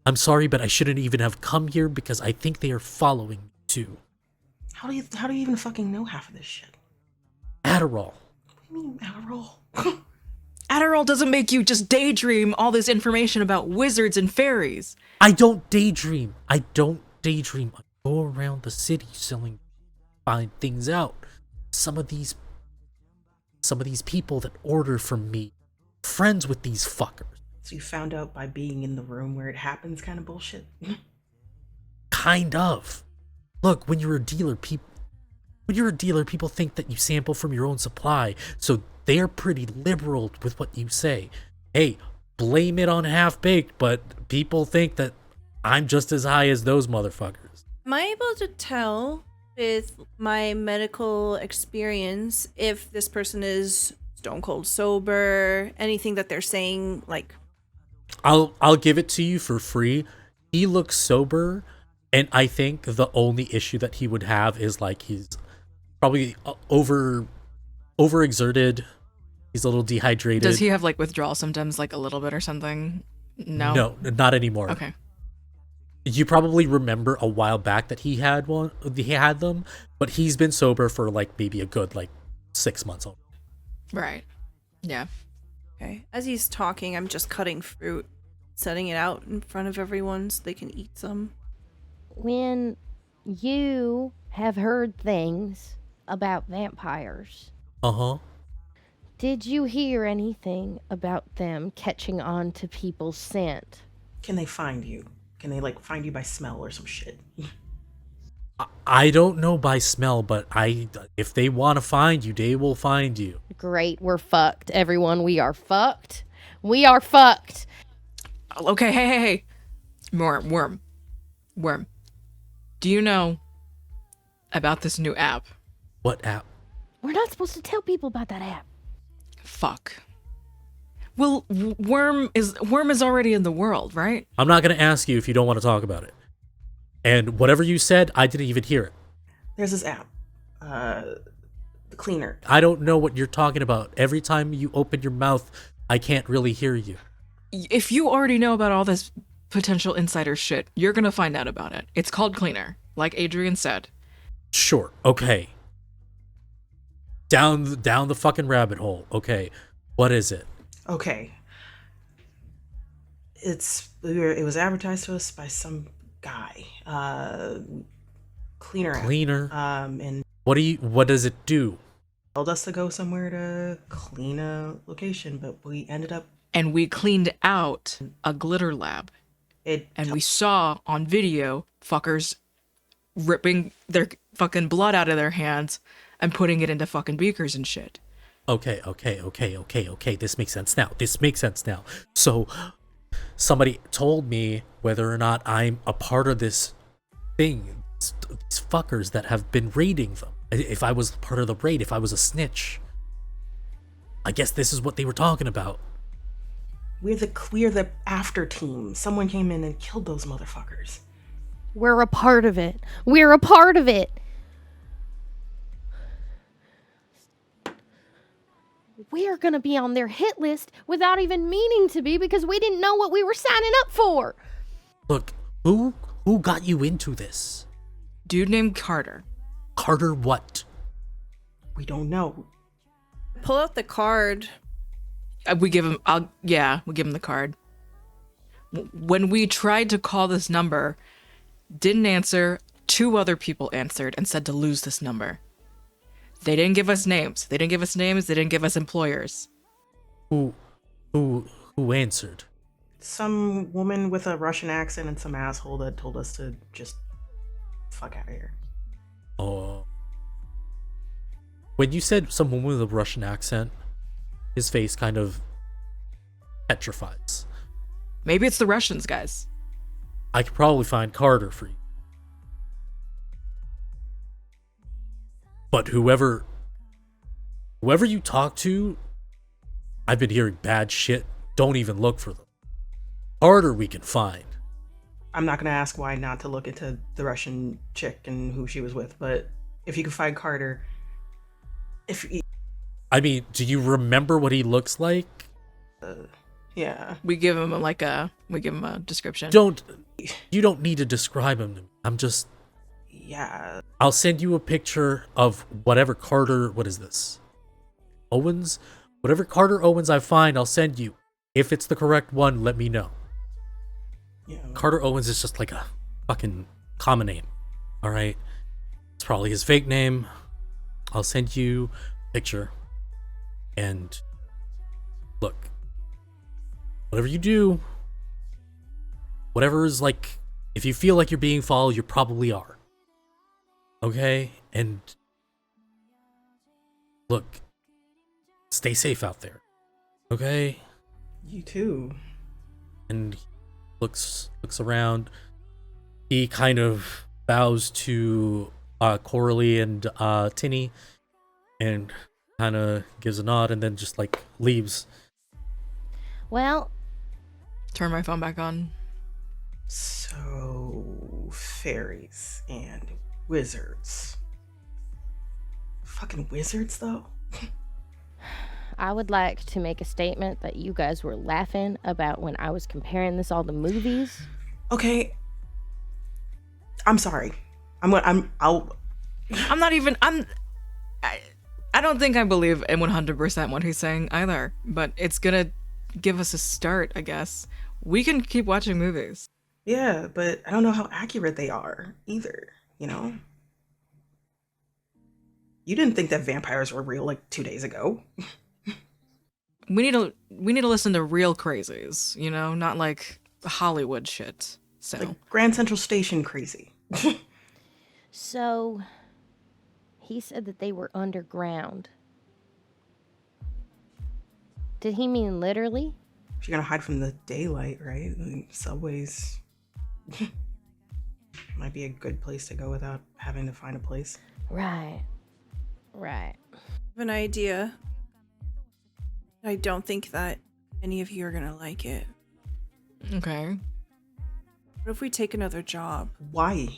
I'm sorry, but I shouldn't even have come here because I think they are following me too. How do you even fucking know half of this shit? Adderall. What do you mean, Adderall? Adderall doesn't make you just daydream all this information about wizards and fairies. I don't daydream. I go around the city find things out. Some of these people that order from me, friends with these fuckers. So you found out by being in the room where it happens kind of bullshit? Kind of. Look, when you're a dealer, people think that you sample from your own supply, so they're pretty liberal with what you say. Hey, blame it on Half-Baked, but people think that I'm just as high as those motherfuckers. Am I able to tell with my medical experience if this person is stone cold sober, anything that they're saying, like... I'll give it to you for free. He looks sober, and I think the only issue that he would have is like he's probably overexerted. He's a little dehydrated. Does he have like withdrawal symptoms, like a little bit or something? No, not anymore. Okay. You probably remember a while back that he had them, but he's been sober for like maybe a good like 6 months. Right. Yeah. Okay. As he's talking, I'm just cutting fruit, setting it out in front of everyone so they can eat some. When you have heard things about vampires, did you hear anything about them catching on to people's scent? Can they find you? Can they like find you by smell or some shit? I don't know by smell, but if they want to find you, they will find you. Great, we're fucked. Everyone, we are fucked. We are fucked. Okay, hey. Worm. Do you know about this new app? What app? We're not supposed to tell people about that app. Fuck. Well, Worm is already in the world, right? I'm not going to ask you if you don't want to talk about it. And whatever you said, I didn't even hear it. There's this app. The cleaner. I don't know what you're talking about. Every time you open your mouth, I can't really hear you. If you already know about all this potential insider shit, you're gonna find out about it. It's called Cleaner, like Adrian said. Sure, okay. Down the fucking rabbit hole. Okay, what is it? Okay. It was advertised to us by some guy. Cleaner app. Cleaner. And What does it do? told us to go somewhere to clean a location, but we ended up. And we cleaned out a glitter lab. We saw on video fuckers ripping their fucking blood out of their hands and putting it into fucking beakers and shit. Okay. This makes sense now. So, somebody told me whether or not I'm a part of this thing. These fuckers that have been raiding them. If I was part of the raid, if I was a snitch. I guess this is what they were talking about. We're the after team. Someone came in and killed those motherfuckers. We're a part of it. We're a part of it. We are going to be on their hit list without even meaning to be because we didn't know what we were signing up for. Look, who got you into this? Dude named Carter. Carter what? We don't know. Pull out the card. We give him. We give him the card. When we tried to call this number, didn't answer. 2 other people answered and said to lose this number. They didn't give us names. They didn't give us employers. Who answered? Some woman with a Russian accent and some asshole that told us to just fuck out of here. Oh. When you said some woman with a Russian accent, his face kind of petrifies. Maybe it's the Russians, guys. I could probably find Carter for you. But whoever you talk to, I've been hearing bad shit. Don't even look for them. Carter we can find. I'm not gonna ask why not to look into the Russian chick and who she was with, but if you can find Carter, I mean, do you remember what he looks like? yeah. We give him a description. You don't need to describe him to me. Yeah. I'll send you a picture of whatever Carter, what is this? Owens? Whatever Carter Owens I find, I'll send you. If it's the correct one, let me know. Yeah. Carter Owens is just like a fucking common name. Alright? It's probably his fake name. I'll send you a picture. And look, whatever you do, whatever is like, if you feel like you're being followed, you probably are. Okay? And look, stay safe out there. Okay? You too. And he looks around. He kind of bows to Coralie and Tinny and kind of gives a nod and then just like leaves. Well, Turn my phone back on. So, fairies and wizards. Fucking wizards, though? I would like to make a statement that you guys were laughing about when I was comparing this all to movies. Okay. I'm sorry. I don't think I believe in 100% what he's saying either, but it's gonna give us a start, I guess. We can keep watching movies. Yeah, but I don't know how accurate they are either, you know? You didn't think that vampires were real like 2 days ago. We need to listen to real crazies, you know, not like Hollywood shit. So Like Grand Central Station crazy. So, he said that they were underground. Did he mean literally? If you're gonna hide from the daylight, right? Like, subways might be a good place to go without having to find a place. Right. I have an idea. I don't think that any of you are gonna like it. okay. What if we take another job? Why?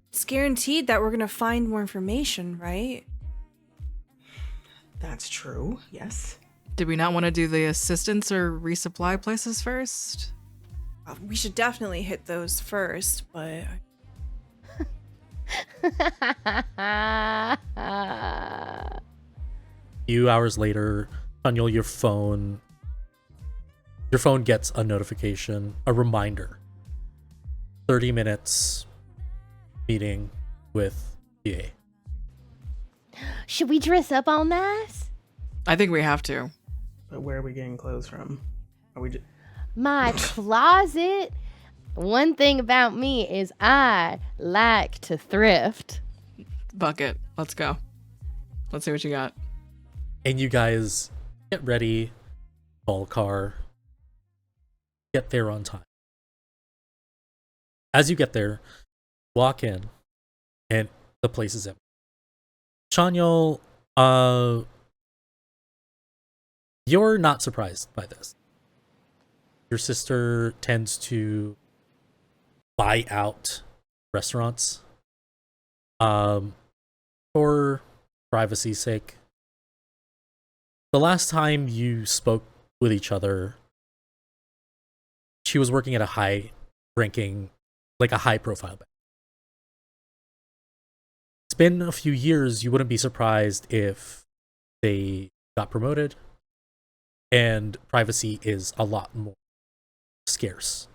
It's guaranteed that we're gonna find more information, right? That's true, yes. Did we not want to do the assistance or resupply places first? We should definitely hit those first, but Few hours later, Daniel, your phone gets a notification, a reminder. 30 minutes meeting with PA. Should we dress up all nice? I think we have to. But where are we getting clothes from? Are we just... My closet. One thing about me is I like to thrift. Bucket. Let's go. Let's see what you got. And you guys get ready, call a car, get there on time. As you get there, walk in, and the place is empty. Chanyol, you're not surprised by this. Your sister tends to buy out restaurants for privacy's sake. The last time you spoke with each other, she was working at a high-ranking, like a high-profile bank. It's been a few years. You wouldn't be surprised if they got promoted, and privacy is a lot more scarce,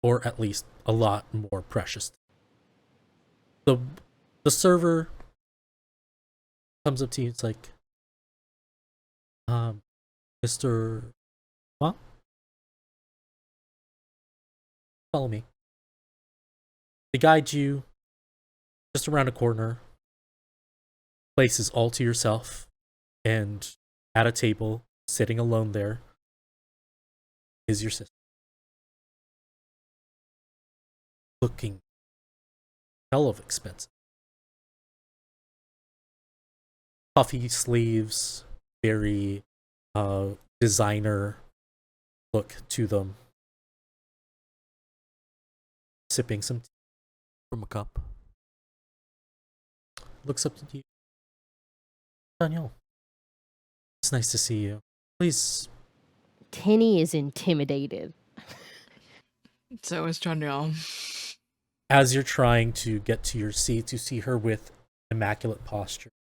or at least a lot more precious. The server comes up to you. It's like, Mr. Ma, follow me. They guide you just around a corner. Place is all to yourself, and at a table, sitting alone there, is your sister. Looking hell of expensive. Puffy sleeves, very designer look to them. Sipping some tea from a cup. Looks up to you. Daniel, it's nice to see you. Please. Tinny is intimidated. So is Chanyeol. As you're trying to get to your seat, you see her with immaculate posture,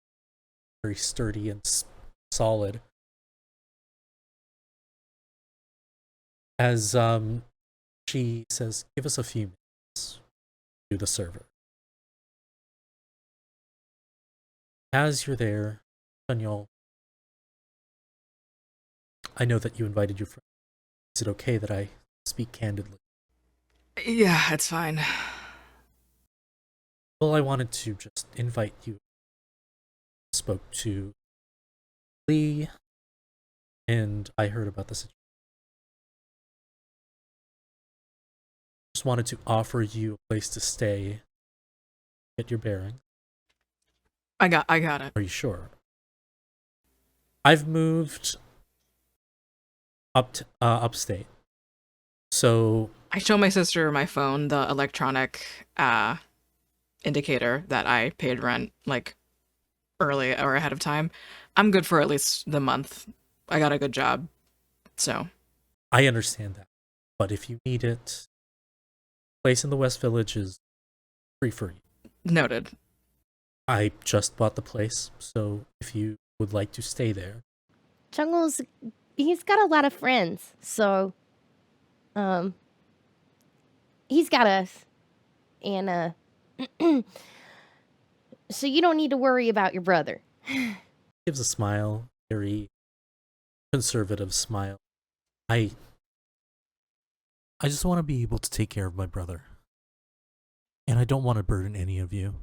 very sturdy and solid. As she says, give us a few minutes to the server. As you're there, Chanyeol, I know that you invited your friend. Is it okay that I speak candidly? Yeah, it's fine. Well, I wanted to just invite you. Spoke to Lee, and I heard about the situation. Just wanted to offer you a place to stay. Get your bearings. I got it. Are you sure? I've moved upstate, so I show my sister my phone, the electronic indicator that I paid rent like early or ahead of time. I'm good for at least the month. I got a good job, so I understand that. But if you need it, place in the West Village is free for you. noted. I just bought the place, so if you would like to stay there. He's got a lot of friends, so he's got us. And so you don't need to worry about your brother. Gives a smile, very conservative smile. I just want to be able to take care of my brother. And I don't want to burden any of you.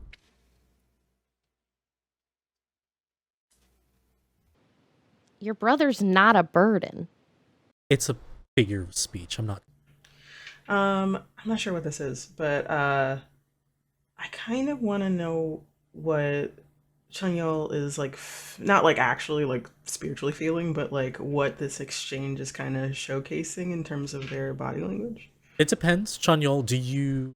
Your brother's not a burden. It's a figure of speech. I'm not sure what this is, but I kind of want to know what Chanyeol is like, not like actually like spiritually feeling, but like what this exchange is kind of showcasing in terms of their body language. It depends. Chanyeol,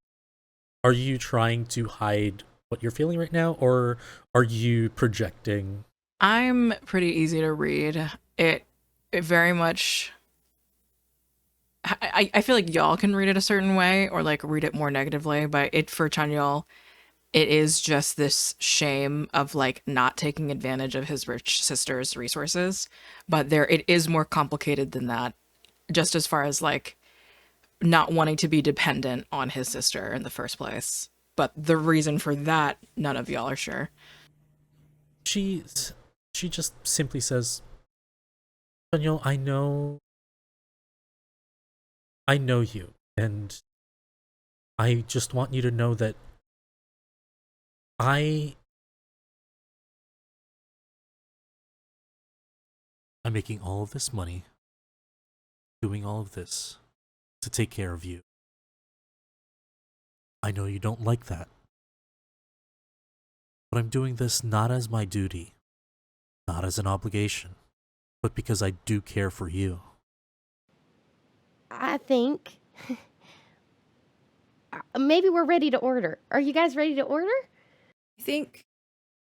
are you trying to hide what you're feeling right now, or are you projecting? I'm pretty easy to read. It very much. I feel like y'all can read it a certain way or like read it more negatively, but for Chanyeol, it is just this shame of like not taking advantage of his rich sister's resources. But it is more complicated than that, just as far as like not wanting to be dependent on his sister in the first place. But the reason for that, none of y'all are sure. She just simply says, Chanyeol, I know you, and I just want you to know that I'm making all of this money, doing all of this to take care of you. I know you don't like that, but I'm doing this not as my duty, not as an obligation, but because I do care for you. I think maybe we're ready to order. Are you guys ready to order? I think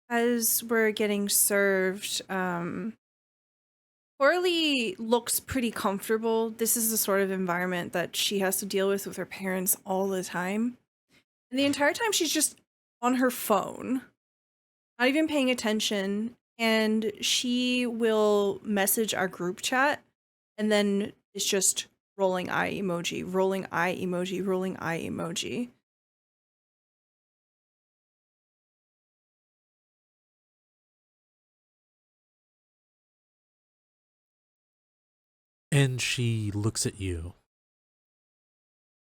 as we're getting served, Coralie looks pretty comfortable. This is the sort of environment that she has to deal with her parents all the time. And the entire time she's just on her phone. not even paying attention, and she will message our group chat, and then it's just rolling eye emoji, rolling eye emoji, rolling eye emoji. And she looks at you.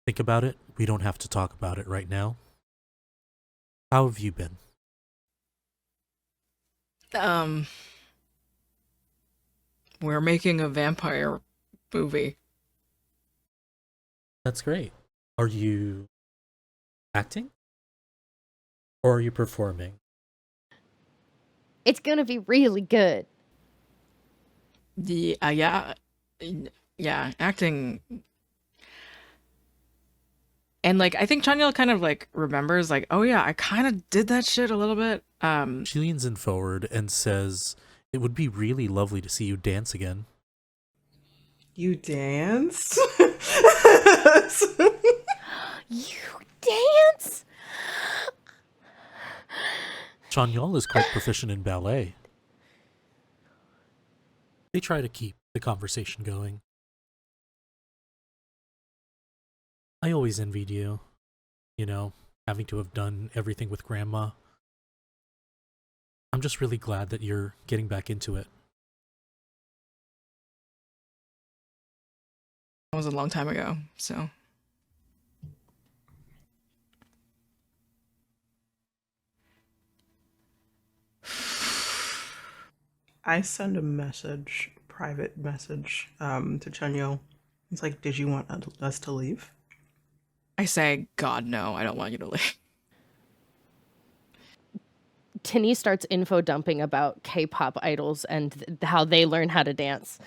Think about it. We don't have to talk about it right now. How have you been? We're making a vampire movie. That's great. Are you acting? Or are you performing? It's gonna be really good. Yeah, acting. And like, I think Chanyel kind of like remembers, like, oh yeah, I kind of did that shit a little bit. She leans in forward and says, "It would be really lovely to see you dance again." You danced? You dance? Chanyol is quite proficient in ballet. They try to keep the conversation going. I always envied you, having to have done everything with Grandma. I'm just really glad that you're getting back into it. That was a long time ago, so. I send a message, private message, to Chunyo. It's like, did you want us to leave? I say, God, no, I don't want you to leave. Tinny starts info dumping about K-pop idols and how they learn how to dance.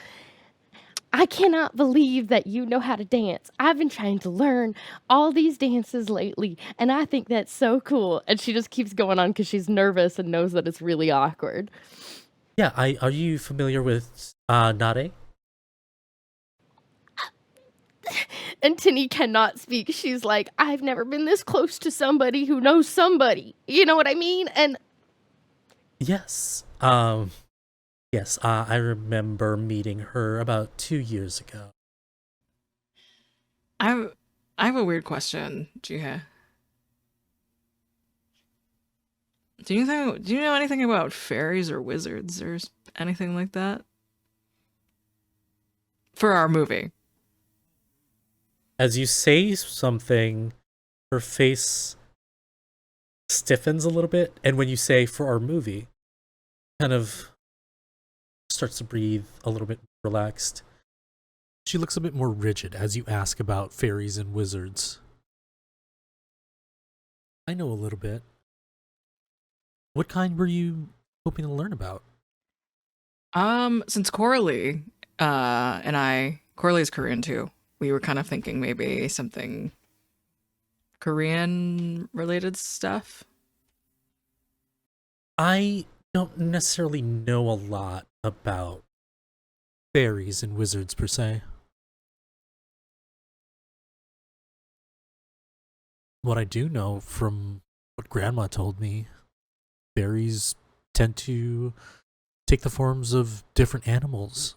I cannot believe that you know how to dance. I've been trying to learn all these dances lately, and I think that's so cool. And she just keeps going on because she's nervous and knows that it's really awkward. Yeah, are you familiar with Nare? And Tinny cannot speak. She's like, I've never been this close to somebody who knows somebody. You know what I mean? And Yes. Yes, I remember meeting her about 2 years ago. I have a weird question, Jihe. Do you know anything about fairies or wizards or anything like that? For our movie. As you say something, her face stiffens a little bit, and when you say "for our movie," kind of starts to breathe a little bit relaxed. She looks a bit more rigid as you ask about fairies and wizards. I know a little bit. What kind were you hoping to learn about? Since Coralie Coralie's Korean too. We were kind of thinking maybe something Korean related stuff. I don't necessarily know a lot about fairies and wizards per se. What I do know from what Grandma told me, fairies tend to take the forms of different animals.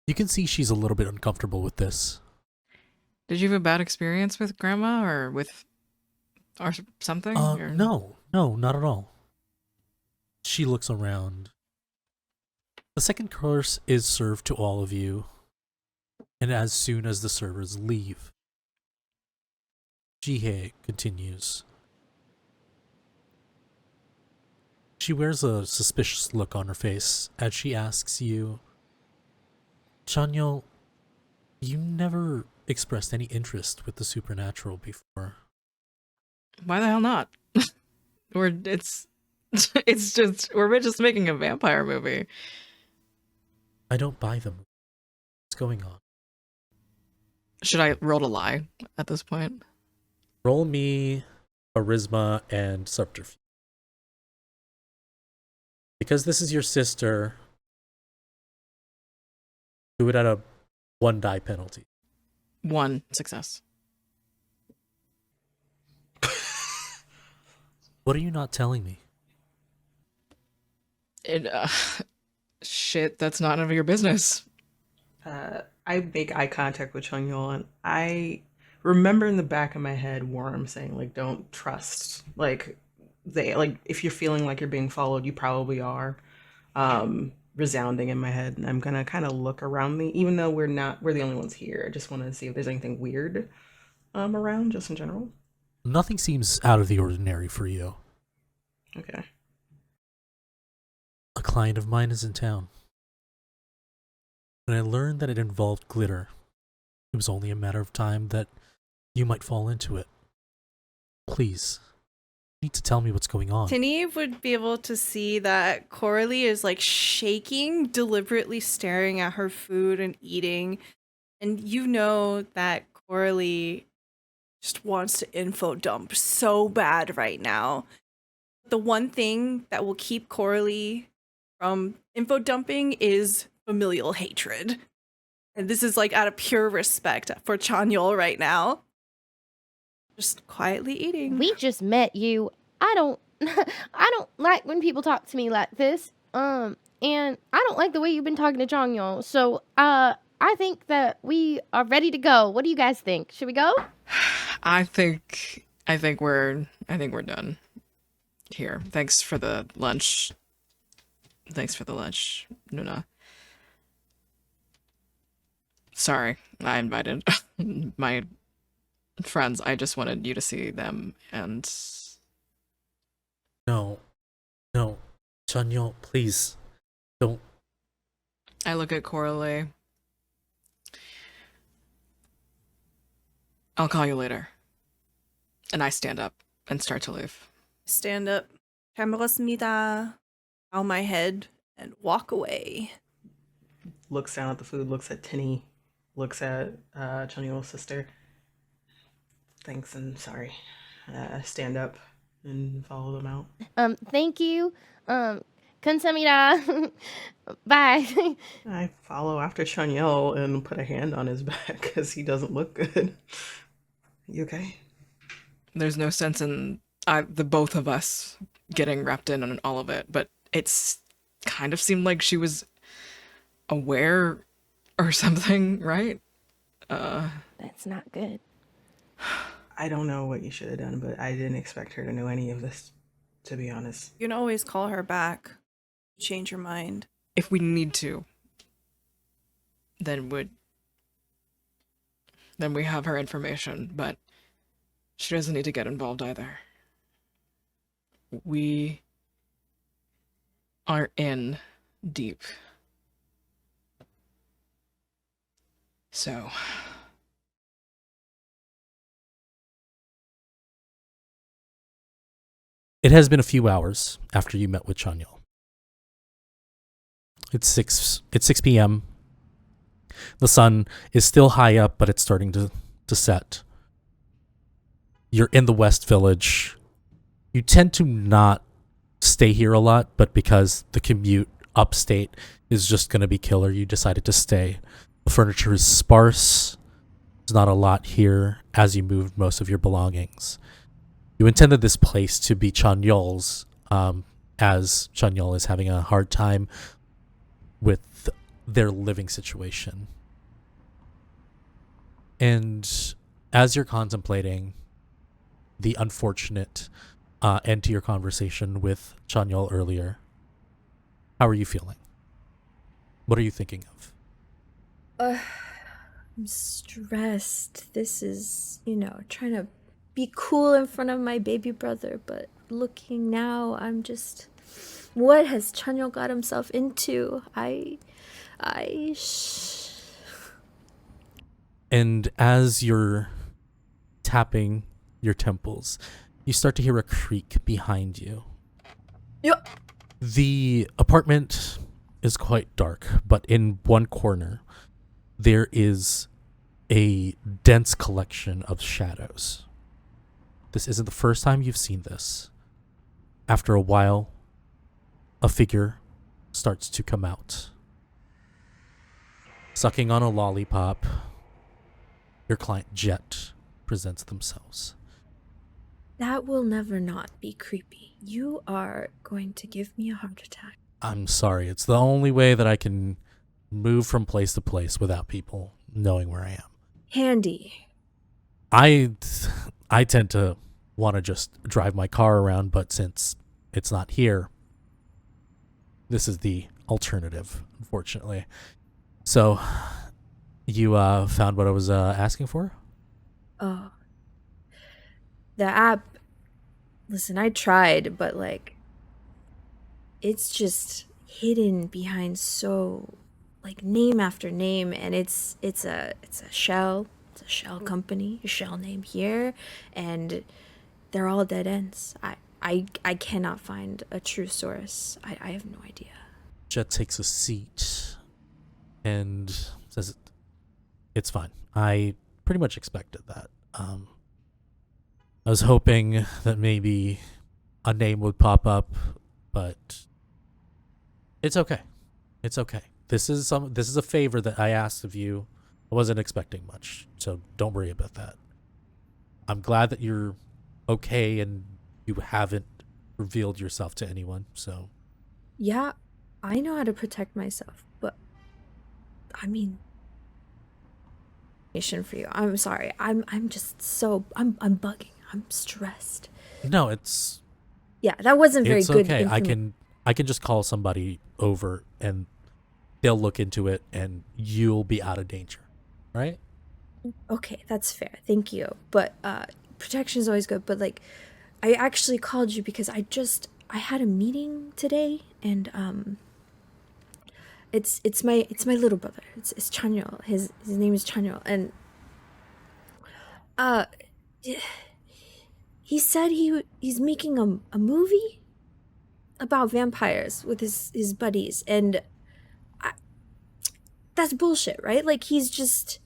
You can see she's a little bit uncomfortable with this. Did you have a bad experience with Grandma or with or something? Or... No, not at all. She looks around. The second course is served to all of you, and as soon as the servers leave, Jihei continues. She wears a suspicious look on her face as she asks you, Chanyo, you never expressed any interest with the supernatural before. Why the hell not? We're just making a vampire movie. I don't buy them. What's going on? Should I roll to lie at this point? Roll me charisma and subterfuge. Because this is your sister, do it at a 1 die penalty. 1 success. What are you not telling me? It, shit, that's not none of your business. I make eye contact with Chungyol, and I remember in the back of my head Worm saying, like, don't trust. Like, if you're feeling like you're being followed, you probably are. Resounding in my head. And I'm gonna kind of look around me, even though we're the only ones here. I just want to see if there's anything weird around, just in general. Nothing seems out of the ordinary for you. Okay. A client of mine is in town. When I learned that it involved glitter, it was only a matter of time that you might fall into it. Please, you need to tell me what's going on. Tinny would be able to see that Coralie is like shaking, deliberately staring at her food and eating. And you know that Coralie just wants to info dump so bad right now. The one thing that will keep Coralie from info dumping is familial hatred. And this is like out of pure respect for Chanyol right now. Just quietly eating. We just met you. I don't I don't like when people talk to me like this. And I don't like the way you've been talking to Changyo. So I think that we are ready to go. What do you guys think? Should we go? I think we're done here. Thanks for the lunch. Nuna. Sorry, I invited my friends. I just wanted you to see them, and No. Chanyo, please. Don't. I look at Coralie. I'll call you later. And I stand up and start to leave. Stand up. 잘 먹었습니다. Bow my head and walk away. Looks down at the food, looks at Tinny, looks at Chungyol's sister. Thanks and sorry. Stand up and follow them out. Thank you. 감사합니다. Bye. I follow after Chunyol and put a hand on his back because he doesn't look good. You okay? There's no sense in the both of us getting wrapped in on all of it, but it's kind of seemed like she was aware or something, right? That's not good. I don't know what you should have done, but I didn't expect her to know any of this, to be honest. You can always call her back. Change your mind. If we need to, then we have her information, but she doesn't need to get involved either. We are in deep. So It has been a few hours after you met with Chanyo. It's 6 p.m. The sun is still high up, but it's starting to set. You're in the West Village. You tend to not stay here a lot, but because the commute upstate is just going to be killer, you decided to stay. The furniture is sparse. There's not a lot here as you moved most of your belongings. You intended this place to be Chanyol's, as Chanyol is having a hard time with their living situation. And as you're contemplating the unfortunate end to your conversation with Chanyol earlier, how are you feeling? What are you thinking of? I'm stressed. This is, trying to be cool in front of my baby brother, but looking now, I'm just, what has Chanyo got himself into? And as you're tapping your temples, you start to hear a creak behind you. Yeah. The apartment is quite dark, but in one corner, there is a dense collection of shadows. This isn't the first time you've seen this. After a while, a figure starts to come out. Sucking on a lollipop, your client Jet presents themselves. That will never not be creepy. You are going to give me a heart attack. I'm sorry. It's the only way that I can move from place to place without people knowing where I am. Handy. I tend to want to just drive my car around, but since it's not here, this is the alternative, unfortunately. So, you found what I was asking for? Oh. The app. Listen, I tried, but like, it's just hidden behind so, like, name after name, and it's a shell. It's a shell company, a shell name here, and they're all dead ends. I cannot find a true source. I have no idea. Jet takes a seat and says, "It's fine. I pretty much expected that. I was hoping that maybe a name would pop up, but it's okay. It's okay. This is a favor that I asked of you. I wasn't expecting much, so don't worry about that. I'm glad that you're okay and you haven't revealed yourself to anyone, so Yeah, I know how to protect myself, but I mean, mission for you. I'm sorry. I'm just so I'm bugging. I'm stressed. no, it's Yeah, that wasn't very it's good. okay. I can just call somebody over and they'll look into it and you'll be out of danger, right? Okay, that's fair. Thank you. But protection is always good. But like, I actually called you because I had a meeting today, and it's my little brother. It's Chanyeol. His name is Chanyeol, and uh, he said he's making a movie about vampires with his buddies, and that's bullshit, right? Like, he's just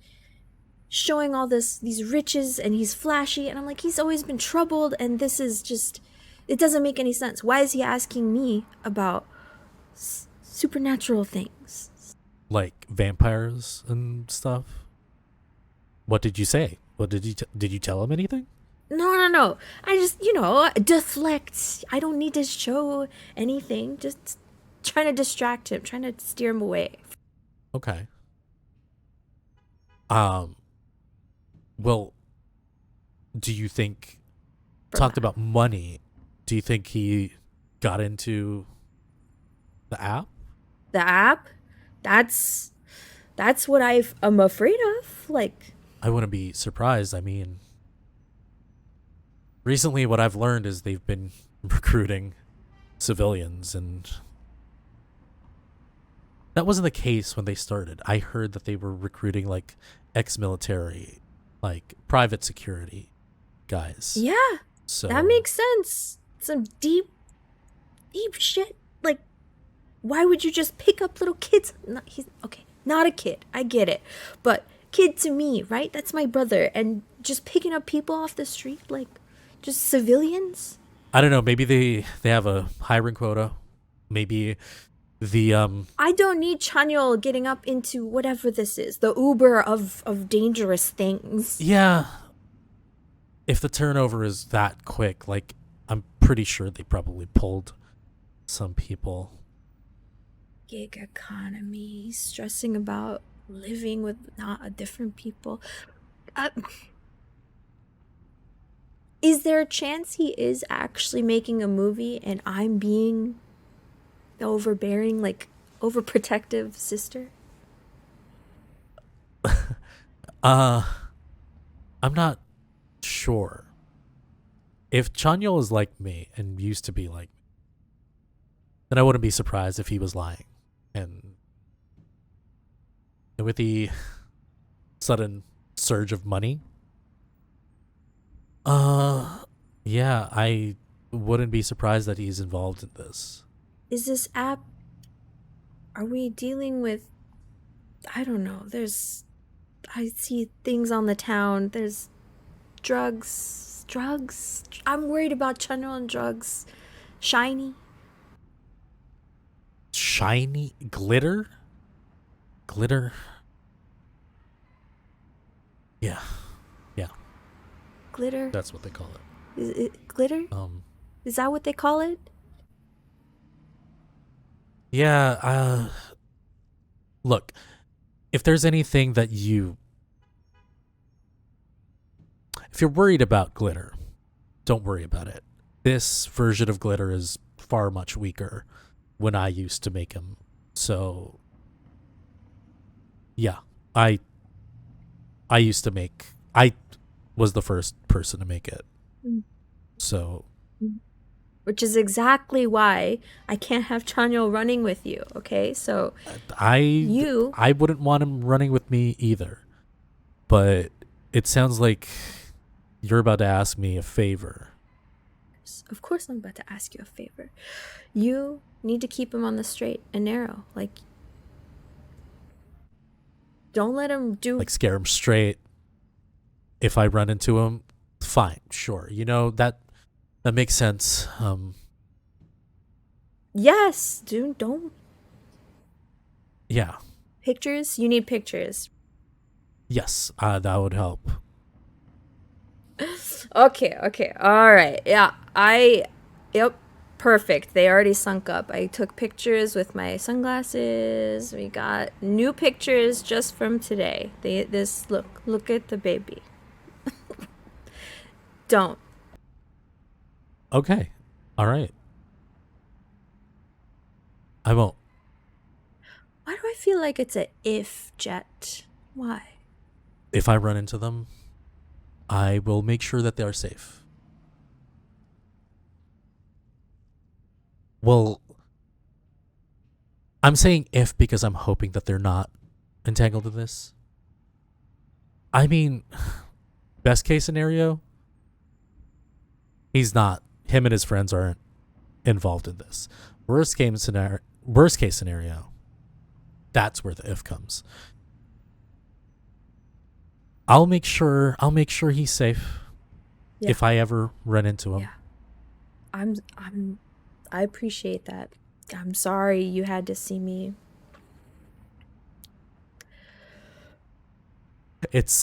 showing all these riches, and he's flashy, and I'm like, he's always been troubled, and this is just, it doesn't make any sense. Why is he asking me about supernatural things? Like vampires and stuff. What did you say? What did you tell him anything? No. I just, deflect. I don't need to show anything. Just trying to distract him, trying to steer him away. Okay. Well, do you think talked about money? Do you think he got into the app? The app? That's what I'm afraid of. Like, I wouldn't be surprised. I mean, recently what I've learned is they've been recruiting civilians, and that wasn't the case when they started. I heard that they were recruiting like ex-military, like private security guys. yeah, So that makes sense. Some deep shit. Like, why would you just pick up little kids? He's okay, not a kid. I get it, but kid to me, right? That's my brother, and just picking up people off the street, like just civilians. I don't know. Maybe they have a hiring quota. Maybe the I don't need Chanyeol getting up into whatever this is, the Uber of dangerous things. yeah. If the turnover is that quick, like, I'm pretty sure they probably pulled some people. Gig economy. He's stressing about living with not different people. Is there a chance he is actually making a movie and I'm being the overbearing, like, overprotective sister? I'm not sure. If Chanyeol is like me and used to be like me, then I wouldn't be surprised if he was lying. And with the sudden surge of money, yeah, I wouldn't be surprised that he's involved in this. Is this app, are we dealing with, I don't know, I see things on the town, there's drugs. I'm worried about Chanyeol and drugs. Shiny. Shiny glitter? Yeah. Glitter. That's what they call it. Is it glitter? Is that what they call it? Yeah, look, if there's anything that if you're worried about glitter, don't worry about it. This version of glitter is far much weaker when I used to make him. So, yeah, I was the first person to make it. Mm. So, Which is exactly why I can't have Chanyo running with you, okay? So I wouldn't want him running with me either. But it sounds like you're about to ask me a favor. of course I'm about to ask you a favor. You need to keep him on the straight and narrow. Like, don't let him do Like scare him straight. If I run into him, fine, sure. You know, that makes sense. Yes, dude, don't. Yeah. Pictures? You need pictures. Yes, that would help. Okay. All right. Yeah, yep, perfect. They already sunk up. I took pictures with my sunglasses. We got new pictures just from today. Look at the baby. Don't. Okay. All right. I won't. Why do I feel like it's a if, Jet? Why? If I run into them, I will make sure that they are safe. Well, I'm saying if because I'm hoping that they're not entangled in this. I mean, best case scenario, he's not. Him and his friends aren't involved in this. Worst case scenario, that's where the if comes. I'll make sure he's safe. Yeah. If I ever run into him. Yeah. I appreciate that. I'm sorry you had to see me. It's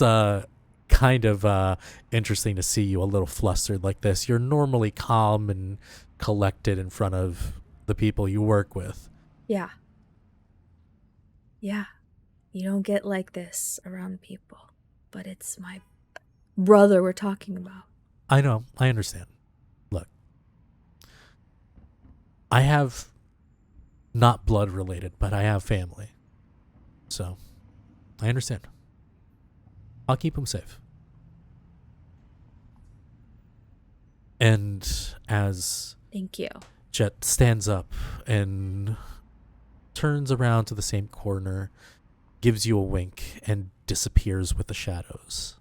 kind of interesting to see you a little flustered like this. You're normally calm and collected in front of the people you work with. Yeah. Yeah. You don't get like this around people. But it's my brother we're talking about. I know. I understand. Look. I have not blood related, but I have family. So, I understand. I'll keep him safe. And as Thank you. Jet stands up and turns around to the same corner, gives you a wink, and disappears with the shadows.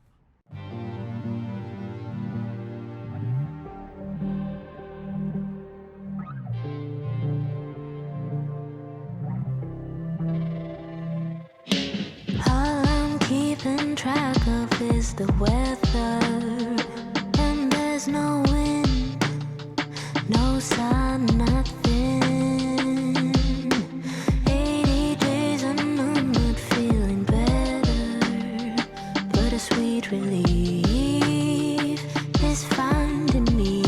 All I'm keeping track of is the weather, and there's no wind, no sun, nothing. 80 days and I'm not feeling better, but a sweet relief is finding me.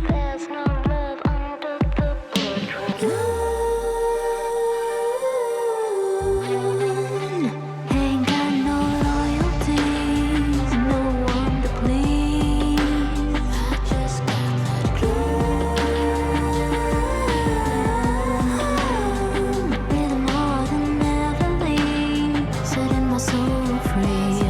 There's no love under the portrait. Ain't got no loyalties, no one to please. I just got that rhythm more than ever leave, setting my soul free.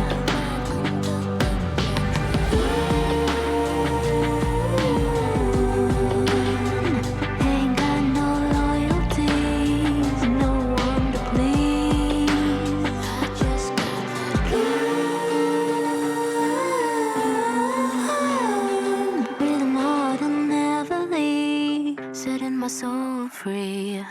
Ain't got no loyalties, no one to please. I just got that rhythm more than ever leave, setting my soul free.